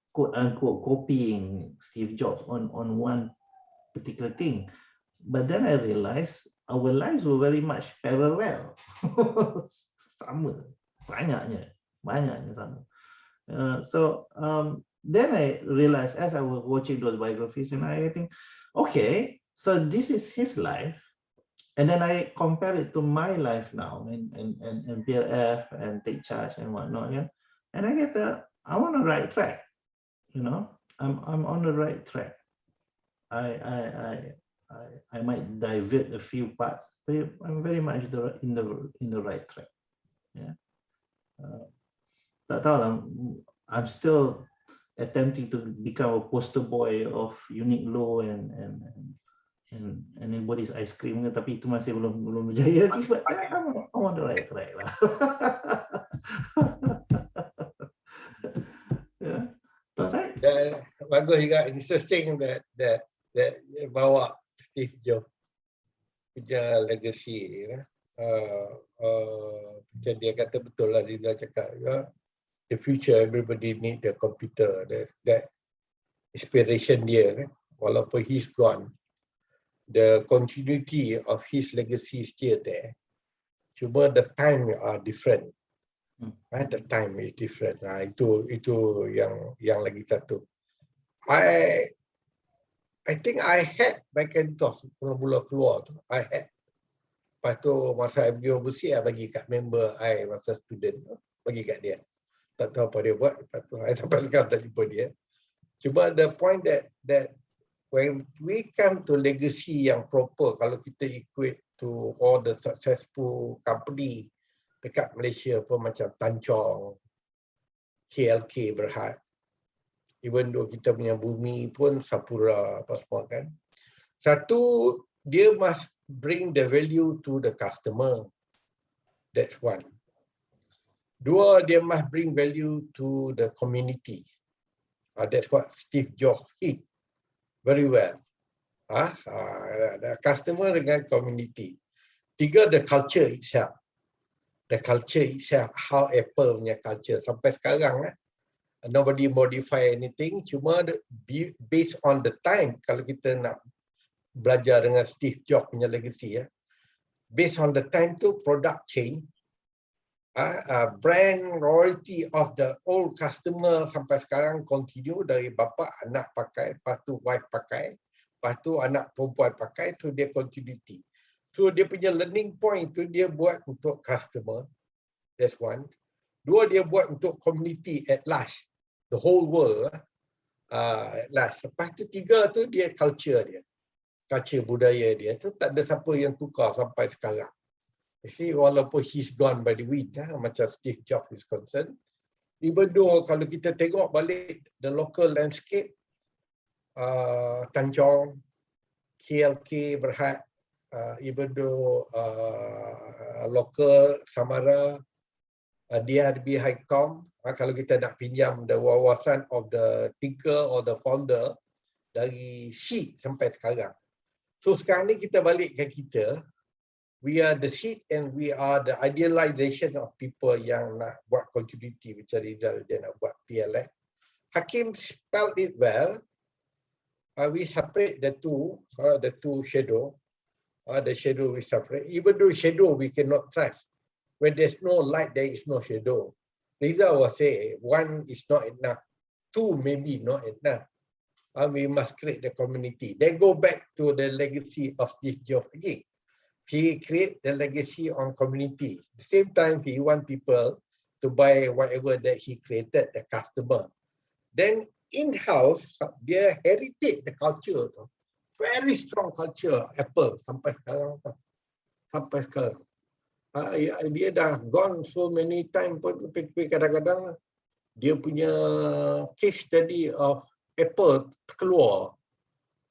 Speaker 1: quote unquote copying Steve Jobs on one particular thing. But then I realized our lives were very much parallel. Sama, banyaknya sama. So then I realized as I was watching those biographies, and I think, okay, so this is his life, and then I compare it to my life now, and PLF and Take Charge and whatnot, and I get I'm on the right track. I'm on the right track. I might divert a few parts, but I'm very much in the right track. Tak tahu lah, I'm still attempting to become a poster boy of Uniqlo and anybody's ice cream, tapi itu masih belum berjaya lagi. But I'm on the right track lah.
Speaker 4: Dan bagus juga, interesting that bawa Steve Jobs punya legacy. Macam dia kata betul lah, dia cakap, the future everybody need the computer. That inspiration dia, walaupun he's gone, the continuity of his legacy is still there. Cuma the time are different. The time is different. Itu yang lagi satu. I think I had Macintosh mula keluar tu. I had. Lepas tu masa MG Overseas, I bagi kat member I masa student tu. Bagi kat dia. Tak tahu apa dia buat. Lepas tu I sampai sekarang tak jumpa dia. Cuma the point that when we come to legacy yang proper, kalau kita ikut to all the successful company dekat Malaysia pun macam Tanjong, KLK Berhad. Even though kita punya bumi pun Sapura apa semua kan. Satu, dia must bring the value to the customer. That's one. Dua, dia must bring value to the community. That's what Steve Jobs did very well. The customer dengan community. Tiga, the culture itself. The culture itself, how Apple punya culture sampai sekarang nobody modify anything, cuma based on the time. Kalau kita nak belajar dengan Steve Jobs punya legacy, based on the time tu product change, brand royalty of the old customer sampai sekarang continue dari bapa anak pakai, lepas tu wife pakai, lepas tu anak perempuan pakai, tu dia continuity. So dia punya learning point tu dia buat untuk customer, that's one. Dua, dia buat untuk community at large, the whole world at large. Lepas tu tiga tu dia culture dia, culture budaya dia tu tak ada siapa yang tukar sampai sekarang. You see, walaupun he's gone by the wind, macam Steve Jobs is concerned. Even though kalau kita tengok balik the local landscape, Tanjong, KLK Berhad, even though local Samara, DRB Highcom, kalau kita nak pinjam the wawasan of the thinker or the founder dari seed sampai sekarang. So sekarang ni kita balik ke kita, we are the seed and we are the idealization of people yang nak buat continuity macam Rizal dia nak buat PLF. Hakim spelled it well. We separate the two shadow. The shadow we separate. Even though shadow we cannot trust. When there's no light, there is no shadow. Rizal was saying, one is not enough. Two maybe not enough. We must create the community. Then go back to the legacy of Steve Jobs again. He create the legacy on community. At the same time, he want people to buy whatever that he created, the customer. Then in-house, dia heritage the culture tu. Very strong culture, Apple sampai sekarang. Sampai sekarang. Dia dah gone so many time pun, tapi kadang-kadang dia punya case study of Apple keluar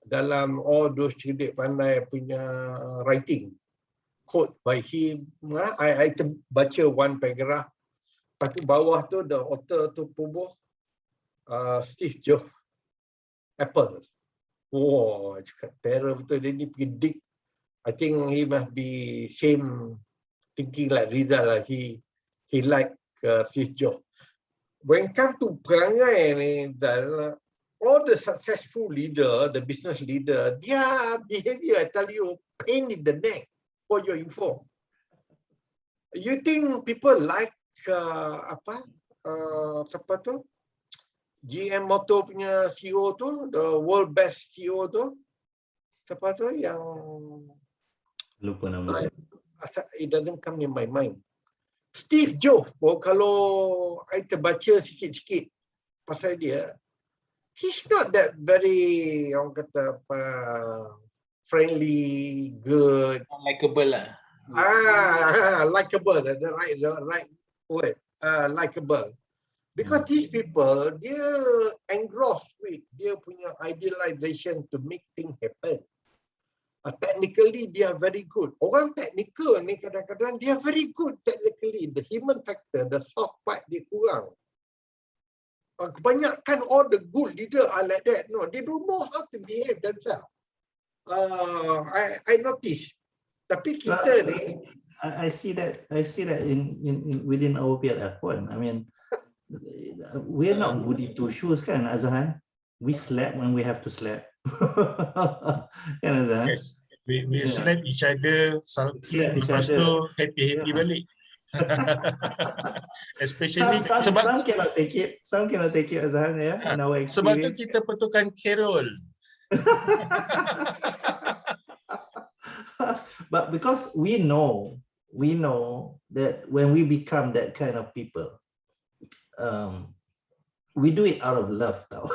Speaker 4: dalam all those cerdik pandai punya writing. Quote by him. I baca one paragraph. Lepas tu bawah tu, the author tu pubuh Steve Jobs, Apple. Wow, cakap terror betul. Dia ni predict. I think he must be same thinking like Rizal lah. He like Steve Jobs. When come to perangai ni, all the successful leader, the business leader, their behavior, I tell you, pain in the neck for your info. You think people like siapa tu? GM Motor punya CEO tu, the world best CEO tu, siapa tu yang
Speaker 1: Lupa nama.
Speaker 4: It doesn't come in my mind. Steve Jobs, kalau I terbaca sikit-sikit pasal dia, he's not that very, orang kata apa, friendly, good.
Speaker 2: Likeable lah.
Speaker 4: Likeable, the right word, likeable. Because these people, dia engrossed with dia punya idealization to make things happen. Technically, they are very good. Orang technical ni kadang-kadang dia very good technically. The human factor, the soft part dia kurang. Kebanyakan all the good leader are like that. No, they don't know how to behave themselves. I notice. Tapi kita ni,
Speaker 1: I see that in within our PLF pun. I mean, we're not goody two shoes kan, Azhan. We slap when we have to slap. Kan Azhan?
Speaker 3: Yes, we slap each other, lepas tu happy balik. Especially
Speaker 1: some cannot take it. Some cannot take it, Azhan, ya. In our
Speaker 3: sebab tu
Speaker 1: experience.
Speaker 3: kita perlukan Carol.
Speaker 1: But because we know that when we become that kind of people, we do it out of love, tau.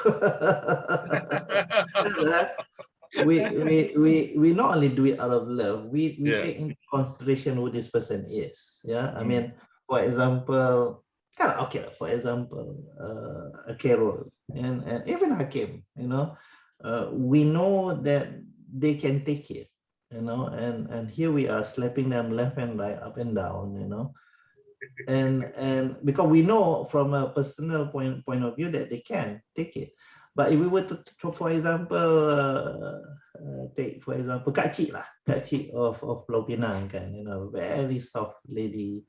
Speaker 1: we not only do it out of love, we
Speaker 3: Yeah.
Speaker 1: take into consideration who this person is. Yeah, I
Speaker 3: Mm.
Speaker 1: mean, for example, for example, Carol and even Hakim, we know that they can take it, and here we are slapping them left and right, up and down, and because we know from a personal point of view that they can take it. But if we were to for example, take for example Kak Cik of Pulau Pinang, kan, very soft lady,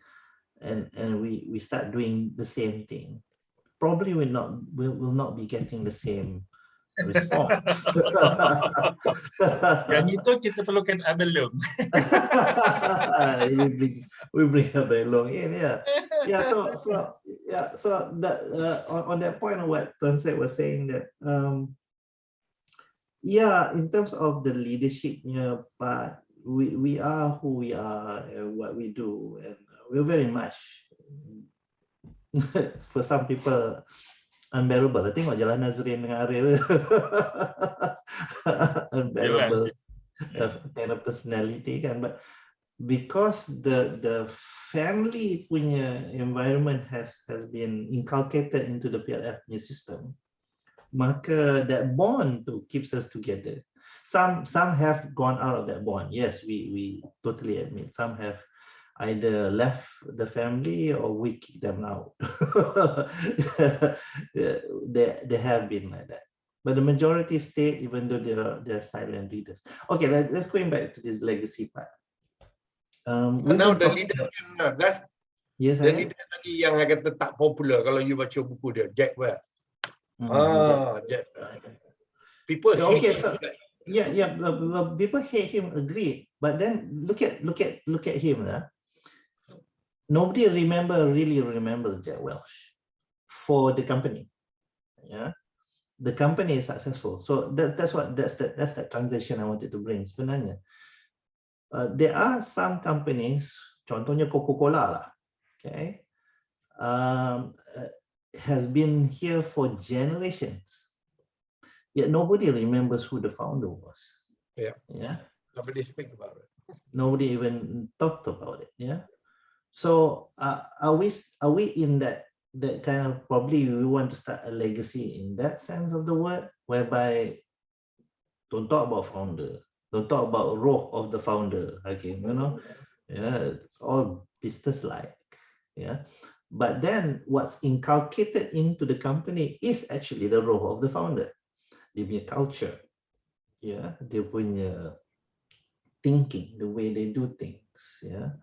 Speaker 1: and we start doing the same thing, probably will not be getting the same response.
Speaker 3: Yang itu kita perlukan abelum.
Speaker 1: we bring her along in, yeah. So that on that point of what Tuan Sek was saying, that in terms of the leadership part, we are who we are and what we do, and we're very much for some people unbearable. I think Jalan Nazrin dengan Ariel unbearable kind of personality, kan, but because the family punya environment has been inculcated into the PLF punya system, maka that bond tu keeps us together. Some have gone out of that bond. Yes, we totally admit. Some have either left the family or we kick them out. They have been like that. But the majority stayed, even though they're silent readers. Okay, let's go back to this legacy part.
Speaker 4: Now the leader
Speaker 1: Yes,
Speaker 4: the leader tadi yang kata tak popular kalau you baca buku dia, Jack Welch. Jack. People hate him.
Speaker 1: People hate him, agree. But then look at him. Nobody really remembers Jack Welch for the company. Yeah, the company is successful. So that's that transition I wanted to bring. Sebenarnya, there are some companies, contohnya Coca-Cola lah, okay, has been here for generations, yet nobody remembers who the founder was.
Speaker 4: Yeah. Nobody speak about it.
Speaker 1: Nobody even talked about it. Yeah. So are we in that kind of, probably we want to start a legacy in that sense of the word, whereby don't talk about founder, don't talk about roh of the founder. Okay, it's all business-like. Yeah. But then what's inculcated into the company is actually the roh of the founder. Dia punya culture. Yeah. Dia punya thinking, the way they do things. Yeah.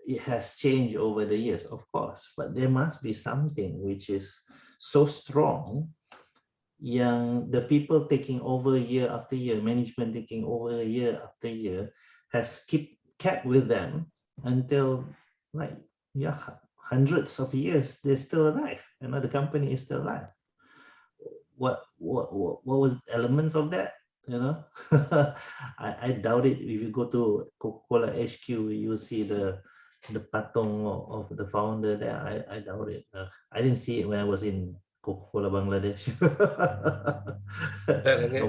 Speaker 1: It has changed over the years, of course, but there must be something which is so strong, yang the people taking over year after year, management taking over year after year, has kept with them until hundreds of years. They're still alive. The company is still alive. What was elements of that? I doubt it. If you go to Coca-Cola HQ, you see the patung of the founder there. I doubt it. I didn't see it when I was in Coca-Cola Bangladesh.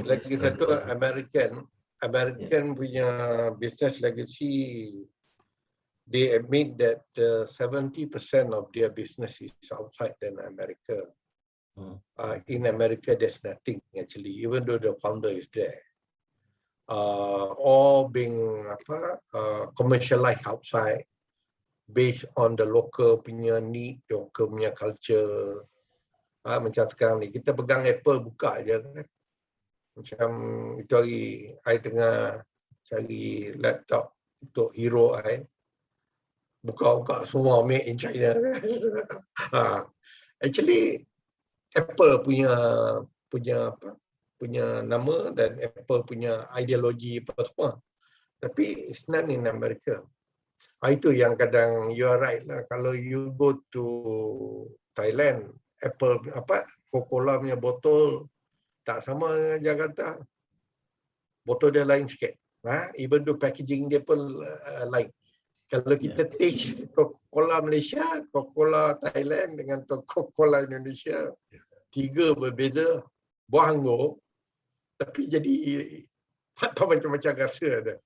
Speaker 4: lagi satu, American punya business legacy, they admit that 70% of their business is outside than America. In America, there's nothing actually, even though the founder is there. All being commercialized outside, based on the local punya need, local punya culture. Macam sekarang ni, kita pegang Apple buka je kan. Macam itu hari, I tengah cari laptop untuk hero I. Buka semua made in China. Actually, Apple punya nama dan Apple punya ideologi apa semua. Tapi it's not in America. Itu yang kadang you are right lah. Kalau you go to Thailand, Apple Coca-Cola punya botol tak sama dengan Jakarta. Botol dia lain sikit. Even though packaging dia pun lain. Kalau kita taste Coca-Cola Malaysia, Coca-Cola Thailand dengan Coca-Cola Indonesia, tiga berbeza, buah anggur, tapi jadi tak tahu macam-macam rasa ada.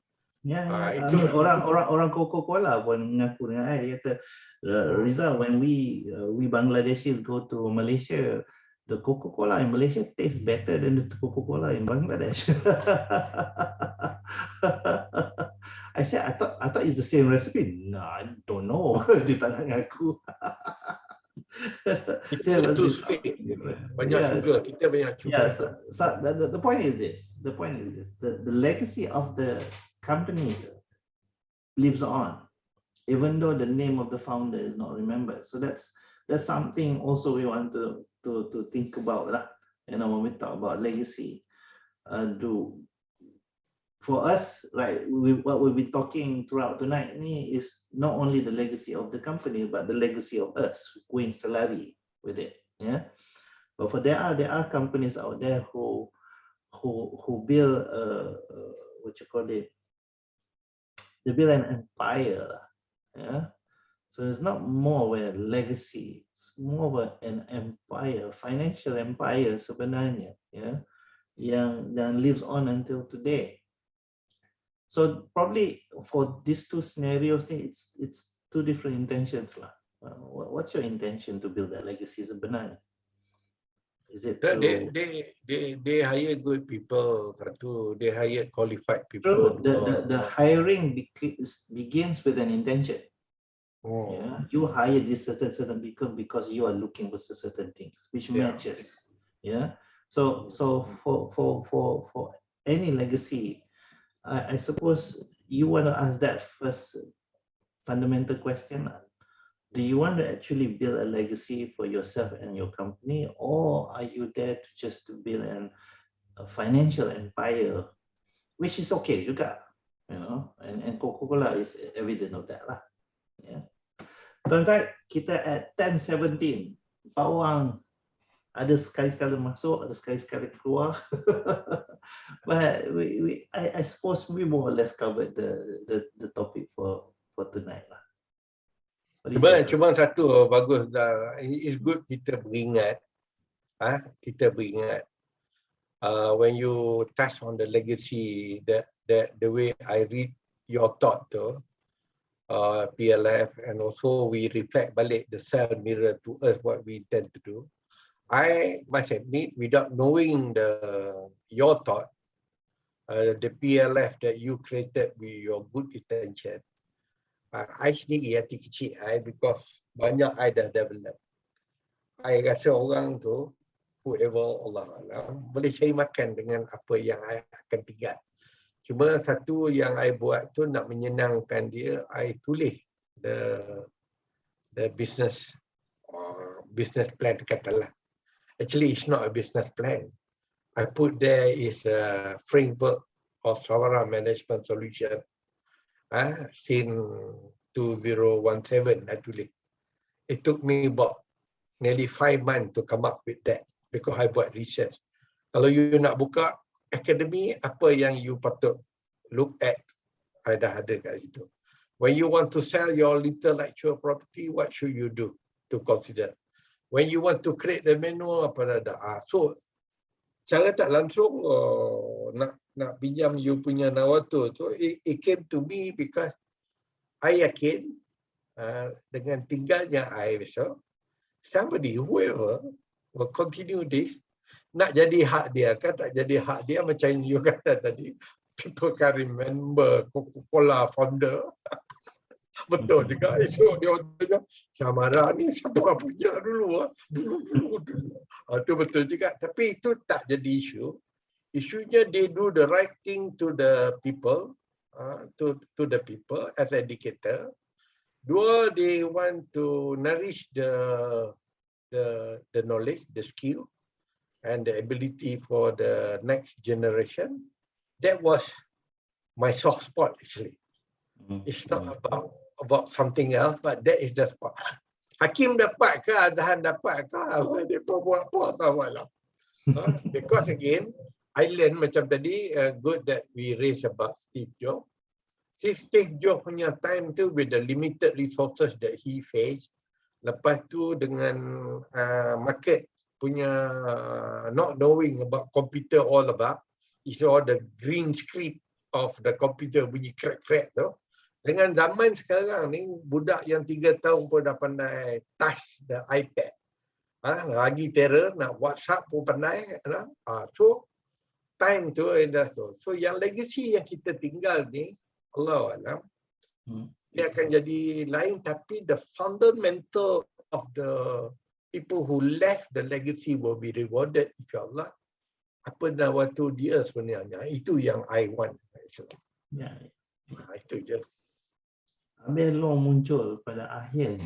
Speaker 1: Ya, I
Speaker 4: Itu
Speaker 1: mean, orang Coca-Cola pun mengaku dengan saya. Dia kata, Rizal, when we Bangladeshis go to Malaysia, the Coca-Cola in Malaysia tastes better than the Coca-Cola in Bangladesh. I said, I thought it's the same recipe. No, I don't know. Dia tak nak ngaku.
Speaker 4: kita too sweet. Banyak sugar, kita banyak sugar.
Speaker 1: Yes, so the point is this. The point is this. The legacy of the company lives on, even though the name of the founder is not remembered. So that's something also we want to think about lah. You know, when we talk about legacy, for us, right? What we'll be talking throughout tonight is not only the legacy of the company, but the legacy of us going salary with it. Yeah. But for there are companies out there who build what you call it. They build an empire. Yeah. So it's not more of a legacy, it's more of an empire, financial empire sebenarnya, yeah, yang lives on until today. So probably for these two scenarios, it's two different intentions lah. What's your intention to build that legacy sebenarnya? Is it
Speaker 4: they hire good people, they hire qualified
Speaker 1: true?
Speaker 4: people.
Speaker 1: The hiring begins with an intention.
Speaker 4: Oh.
Speaker 1: Yeah, you hire this certain people because you are looking for certain things which matches. Yeah. So for any legacy, I suppose you want to ask that first fundamental question. Do you want to actually build a legacy for yourself and your company, or are you there to just to build a financial empire, which is okay juga, you know, and Coca-Cola is evident of that lah. Yeah. Tuan Syed, kita at 10:17. Bawang ada sekali-sekala masuk, ada sekali-sekala keluar. But I suppose we more or less covered the topic for tonight lah.
Speaker 4: Cuma satu bagus dah. It's good kita beringat. When you touch on the legacy, the way I read your thought tu, PLF, and also we reflect balik the cell mirror to us what we intend to do. I must admit, without knowing your thought, the PLF that you created with your good intention, I sendiri hati kecil because banyak I dah develop. I rasa orang tu, whoever Allah Alam, boleh cari makan dengan apa yang I akan tinggal. Cuma satu yang I buat tu nak menyenangkan dia, I tulis the business plan katalah. Actually, it's not a business plan. I put there is a framework of Sawara management solution. Since 2017, I tulis. It took me about nearly 5 months to come up with that because I buat research. Kalau you nak buka academy, apa yang you patut look at, I dah ada kat situ. When you want to sell your intellectual property, what should you do to consider? When you want to create the menu, apa dah. So, cara tak langsung nak pinjam you punya nawato tu, it came to me because I yakin dengan tinggalnya I besok, somebody, whoever will continue this, nak jadi hak dia kan, tak jadi hak dia macam you kata tadi, people can remember Coca-Cola founder. Betul juga. Esok dia tanya, Syamara ni siapa punya dulu? Dulu. Itu betul juga. Tapi itu tak jadi isu. Isunya they do the right thing to the people, to the people as educator. Dua, they want to nourish the knowledge, the skill, and the ability for the next generation. That was my soft spot actually. It's not about something else, but that is the spot. Hakim dapat ke, Adahan dapat ke, dia buat apa tahu lah. Because again, I learn macam tadi, good that we raise about Steve Jobs. Steve Jobs punya time tu with the limited resources that he faced, lepas tu dengan market punya not knowing about computer all about, you saw the green screen of the computer bunyi crack tu. Dengan zaman sekarang ni, budak yang 3 tahun pun dah pandai touch the iPad. Lagi terror, nak WhatsApp pun pandai. So, time tu dah tu. So, yang legacy yang kita tinggal ni, Allah Alam, dia akan jadi lain, tapi the fundamental of the people who left the legacy will be rewarded, insyaAllah. Apa dah waktu dia sebenarnya, itu yang I want.
Speaker 1: Ya.
Speaker 4: Itu je.
Speaker 1: Habis long muncul pada akhir.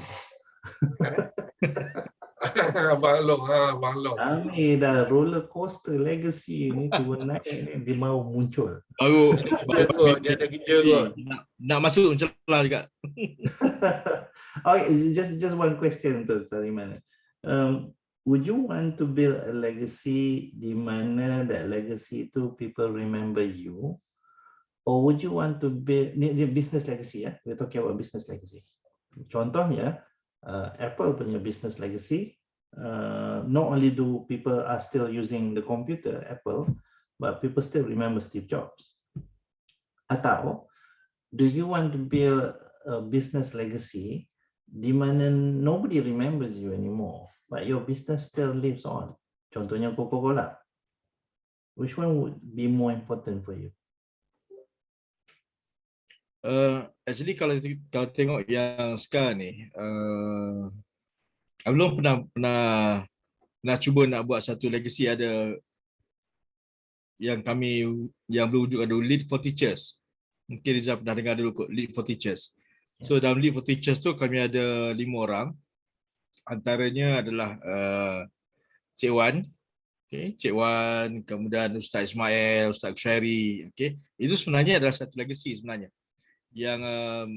Speaker 4: Abang Long.
Speaker 1: Kami dah roller coaster legacy ni turun naik ni, dia mau muncul.
Speaker 3: Baru
Speaker 4: Dia ada kerja kot.
Speaker 3: nak masuk celah juga.
Speaker 1: Okay, just one question tu, Saliman. Would you want to build a legacy di mana that legacy tu people remember you? Or would you want to build ni business legacy ya? We're talking about business legacy. Contohnya Apple punya business legacy, not only do people are still using the computer Apple, but people still remember Steve Jobs. Atau do you want to build a business legacy di mana nobody remembers you anymore, but your business still lives on? Contohnya Coca-Cola. Which one would be more important for you?
Speaker 3: Actually kalau tengok yang sekarang ni, belum pernah cuba nak buat satu legacy. Ada yang belum wujud, ada Lead for Teachers. Mungkin Rizal pernah dengar dulu kot, Lead for Teachers. So dalam Lead for Teachers tu kami ada 5 orang. Antaranya adalah Cik Wan, Cik Wan, kemudian Ustaz Ismail, Ustaz Syairi. Itu sebenarnya adalah satu legacy sebenarnya, yang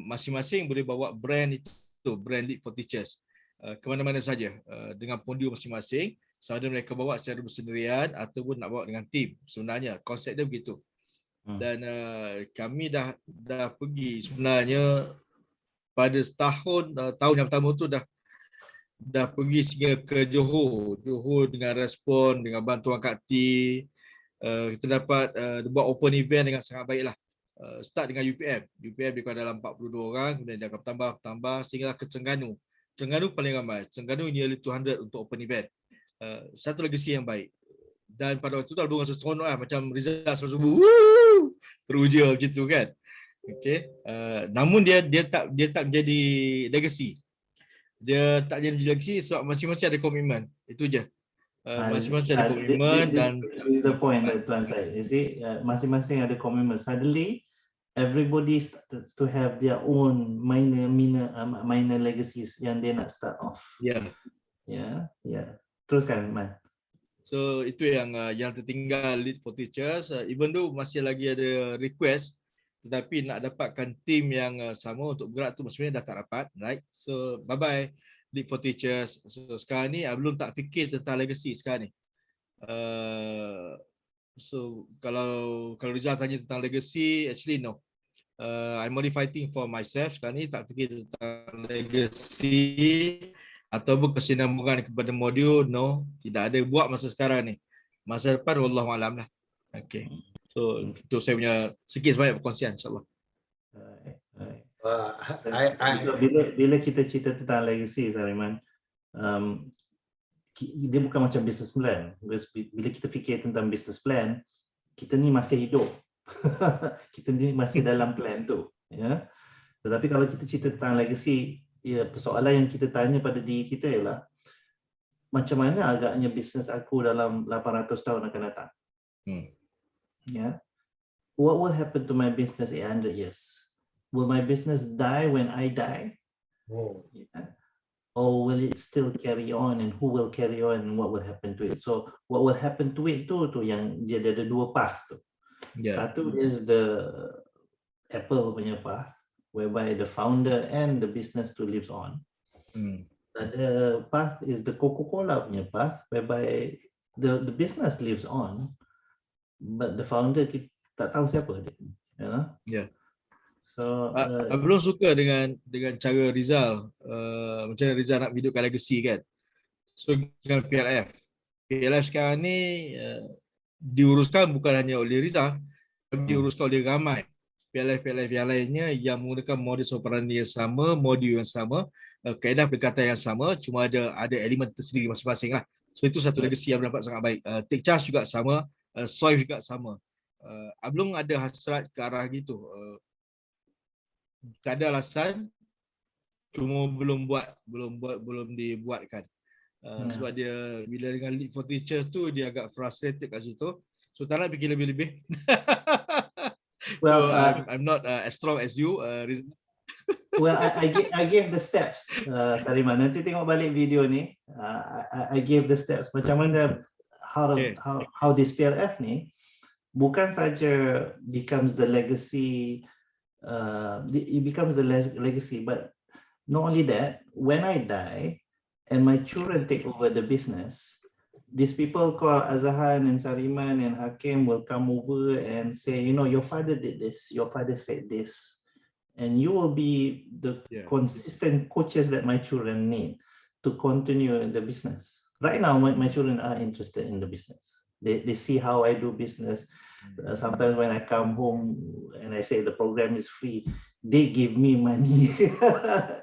Speaker 3: masing-masing boleh bawa brand itu, brand Lead for Teachers, ke mana-mana saja, dengan pondio masing-masing, sama ada mereka bawa secara bersendirian ataupun nak bawa dengan tim. Sebenarnya konsep dia begitu. Dan kami dah pergi sebenarnya pada tahun yang pertama tu dah pergi sehingga ke Johor dengan respon, dengan bantuan Kak T. Kita dapat buat open event dengan sangat baiklah. Start dengan UPM dia dalam 42 orang, kemudian dia akan bertambah sehingga ke Terengganu. Terengganu paling ramai. Terengganu nearly 200 untuk open event. Satu legacy yang baik. Dan pada waktu itu ada orang seronok lah, macam Rizal subuh teruja macam tu kan. Namun dia tak menjadi legacy. Dia tak jadi legacy sebab masing-masing ada komitmen. Itu je. Masing-masing ada komitmen dan
Speaker 1: this is the point that Tuan said. You see, masing-masing ada komitmen. Suddenly everybody starts to have their own minor legacies yang dia nak start off. Yeah. Teruskan, Man.
Speaker 3: So itu yang tertinggal Lead for Teachers. Even though masih lagi ada request, tetapi nak dapatkan tim yang sama untuk bergerak tu sebenarnya dah tak dapat, right? So bye bye Lead for Teachers. So sekarang ni belum tak fikir tentang legacy sekarang ni. So kalau Rizal tanya tentang legacy, actually no. I'm only fighting for myself sekarang ni, tak fikir tentang legacy ataupun kesinambungan kepada modul. No, tidak ada buat masa sekarang ni. Masa depan wallahualam lah. So itu saya punya sikit sebanyak perkongsian, insyaAllah.
Speaker 1: Bila kita cerita tentang legacy, Saliman, dia bukan macam business plan. Bila kita fikir tentang business plan, kita ni masih hidup. Kita ni masih dalam plan tu, ya. Tetapi kalau kita cerita tentang legacy, ya, persoalan yang kita tanya pada diri kita ialah macam mana agaknya bisnes aku dalam 800 tahun akan datang. Ya. What will happen to my business in 100 years? Will my business die when I die? Yeah. Or will it still carry on, and who will carry on, and what will happen to it? So what will happen to it tu yang dia ada 2 path tu. Satu is the Apple punya path, whereby the founder and the business to lives on. The path is the Coca-Cola punya path, whereby the business lives on, but the founder kita tak tahu siapa dia. So
Speaker 3: belum suka dengan cara Rizal, macam mana Rizal nak hidupkan legacy kan. So dengan PLF sekarang ni
Speaker 5: diuruskan bukan hanya oleh Rizal, tapi
Speaker 1: Hmm.
Speaker 5: diuruskan oleh ramai PLF yang lainnya yang menggunakan modus operandi yang sama, modul yang sama, kaedah pendekatan yang sama, cuma ada elemen tersendiri masing-masing lah. So itu satu legasi yang berdapat sangat baik. Take charge juga sama, Soif juga sama. Belum ada hasrat ke arah gitu. Tak ada alasan, cuma belum dibuatkan. Sebab dia bila dengan lead for teacher tu dia agak frustrated kat situ. So tak nak fikir lebih-lebih.
Speaker 1: Well,
Speaker 5: So I'm not as strong as you.
Speaker 1: Well, I gave the steps, Sarima. Nanti tengok balik video ni. I gave the steps. Macam mana how this PLF ni bukan saja becomes the legacy, it becomes the legacy, but not only that, when I die and my children take over the business, these people called Azahan and Sariman and Hakim will come over and say, you know, your father did this, your father said this, and you will be the consistent coaches that my children need to continue in the business. Right now, my children are interested in the business. They see how I do business. Sometimes when I come home and I say the program is free, they give me money.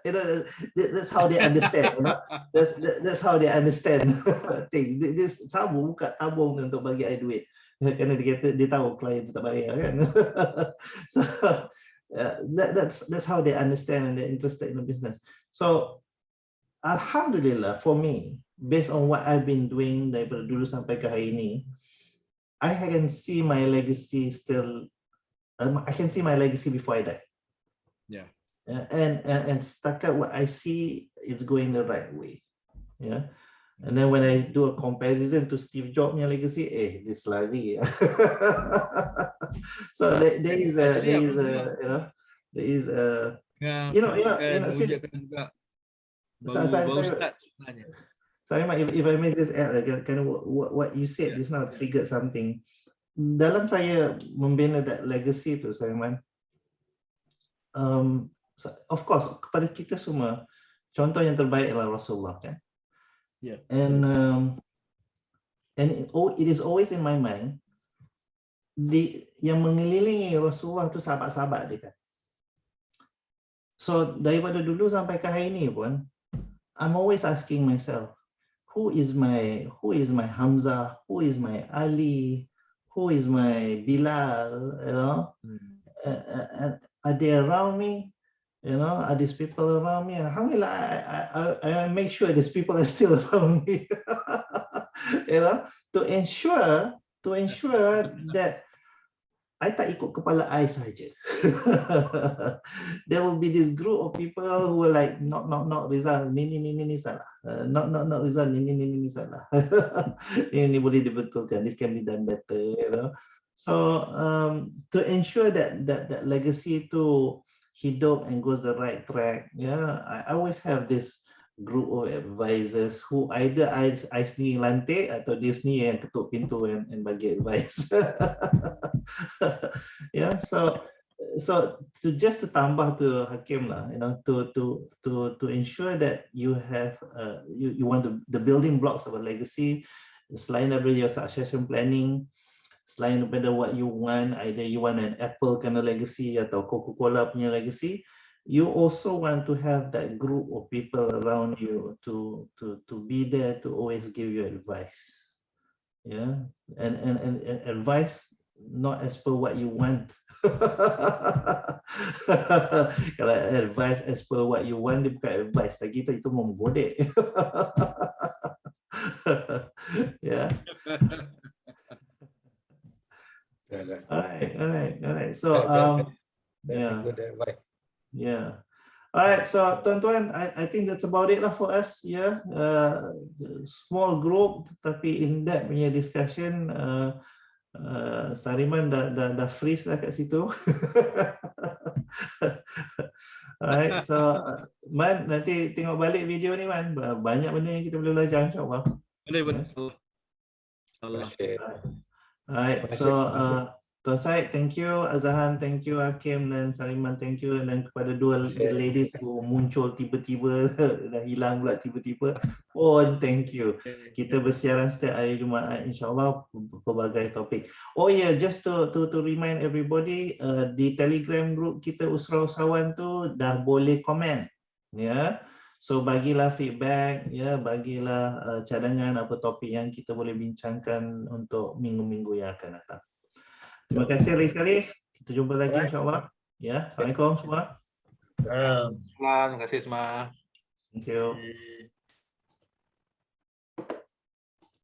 Speaker 1: You know, that's how they understand. You know? That's how they understand things. This tabung buka tabung untuk bagi I duit. Kerana dia tahu klien tu tak bayar kan. So that's how they understand and they're interested in the business. So Alhamdulillah for me, based on what I've been doing daripada dulu sampai ke hari ini, I can see my legacy still. I can see my legacy before I die.
Speaker 5: Yeah.
Speaker 1: And setakat what I see, it's going the right way. Yeah. And then when I do a comparison to Steve Jobs' legacy, this lagi. So there is sorry, if I may just add, kind of what you said just now triggered something. Dalam saya membina that legacy tu, Saiman, of course, kepada kita semua, contoh yang terbaik adalah Rasulullah, kan?
Speaker 5: Yeah.
Speaker 1: And it is always in my mind, yang mengelilingi Rasulullah tu sahabat-sahabat dia, kan? So daripada dulu sampai ke hari ini pun, I'm always asking myself, who is my Hamzah, who is my Ali, who is my Bilal, you know? Are they around me? You know, are these people around me? Alhamdulillah, I make sure these people are still around me. You know, to ensure that I tak ikut kepala I saja. There will be this group of people who are like, not Rizal, ni salah. Not Rizal, ni salah. Ini boleh dibetulkan. This can be done better, you know. So to ensure that legacy to hidup and goes the right track, yeah, I always have this group of advisors who either I sendiri lantik atau dia sendiri yang ketuk pintu and bagi advice. Yeah, so to just to tambah to Hakim lah, you know, to ensure that you have you want the building blocks of a legacy, selain daripada your succession planning, selain daripada what you want, either you want an Apple kind of legacy atau Coca-Cola punya legacy, you also want to have that group of people around you to be there to always give you advice. Yeah, and advice not as per what you want. Kalau advice as per what you want, dia bukan advice lagi, itu membodek. Yeah. All right. So yeah.
Speaker 4: Good advice.
Speaker 1: Yeah. All right. So tuan-tuan, I think that's about it lah for us. Yeah. Small group tapi in depth punya discussion. Sariman dah freeze lah kat situ. Alright, so Man, nanti tengok balik video ni Man, banyak benda yang kita boleh belajar insyaAllah.
Speaker 3: Boleh.
Speaker 4: Terima kasih.
Speaker 1: Alright, so Tuan Syed, thank you. Azahan, thank you. Hakim dan Saliman, thank you. Dan kepada dua ladies who muncul tiba-tiba dan hilang pula tiba-tiba. Thank you. Kita bersiaran setiap hari Jumaat, insyaAllah, pelbagai topik. Oh yeah, just to remind everybody, di Telegram group kita Usrah Usahawan tu dah boleh komen. Ya. So bagilah feedback, ya, bagilah cadangan apa topik yang kita boleh bincangkan untuk minggu-minggu yang akan datang. Terima kasih lagi sekali. Kita jumpa lagi insya-Allah. Ya, Assalamualaikum semua.
Speaker 2: Terima kasih semua.
Speaker 1: Thank you.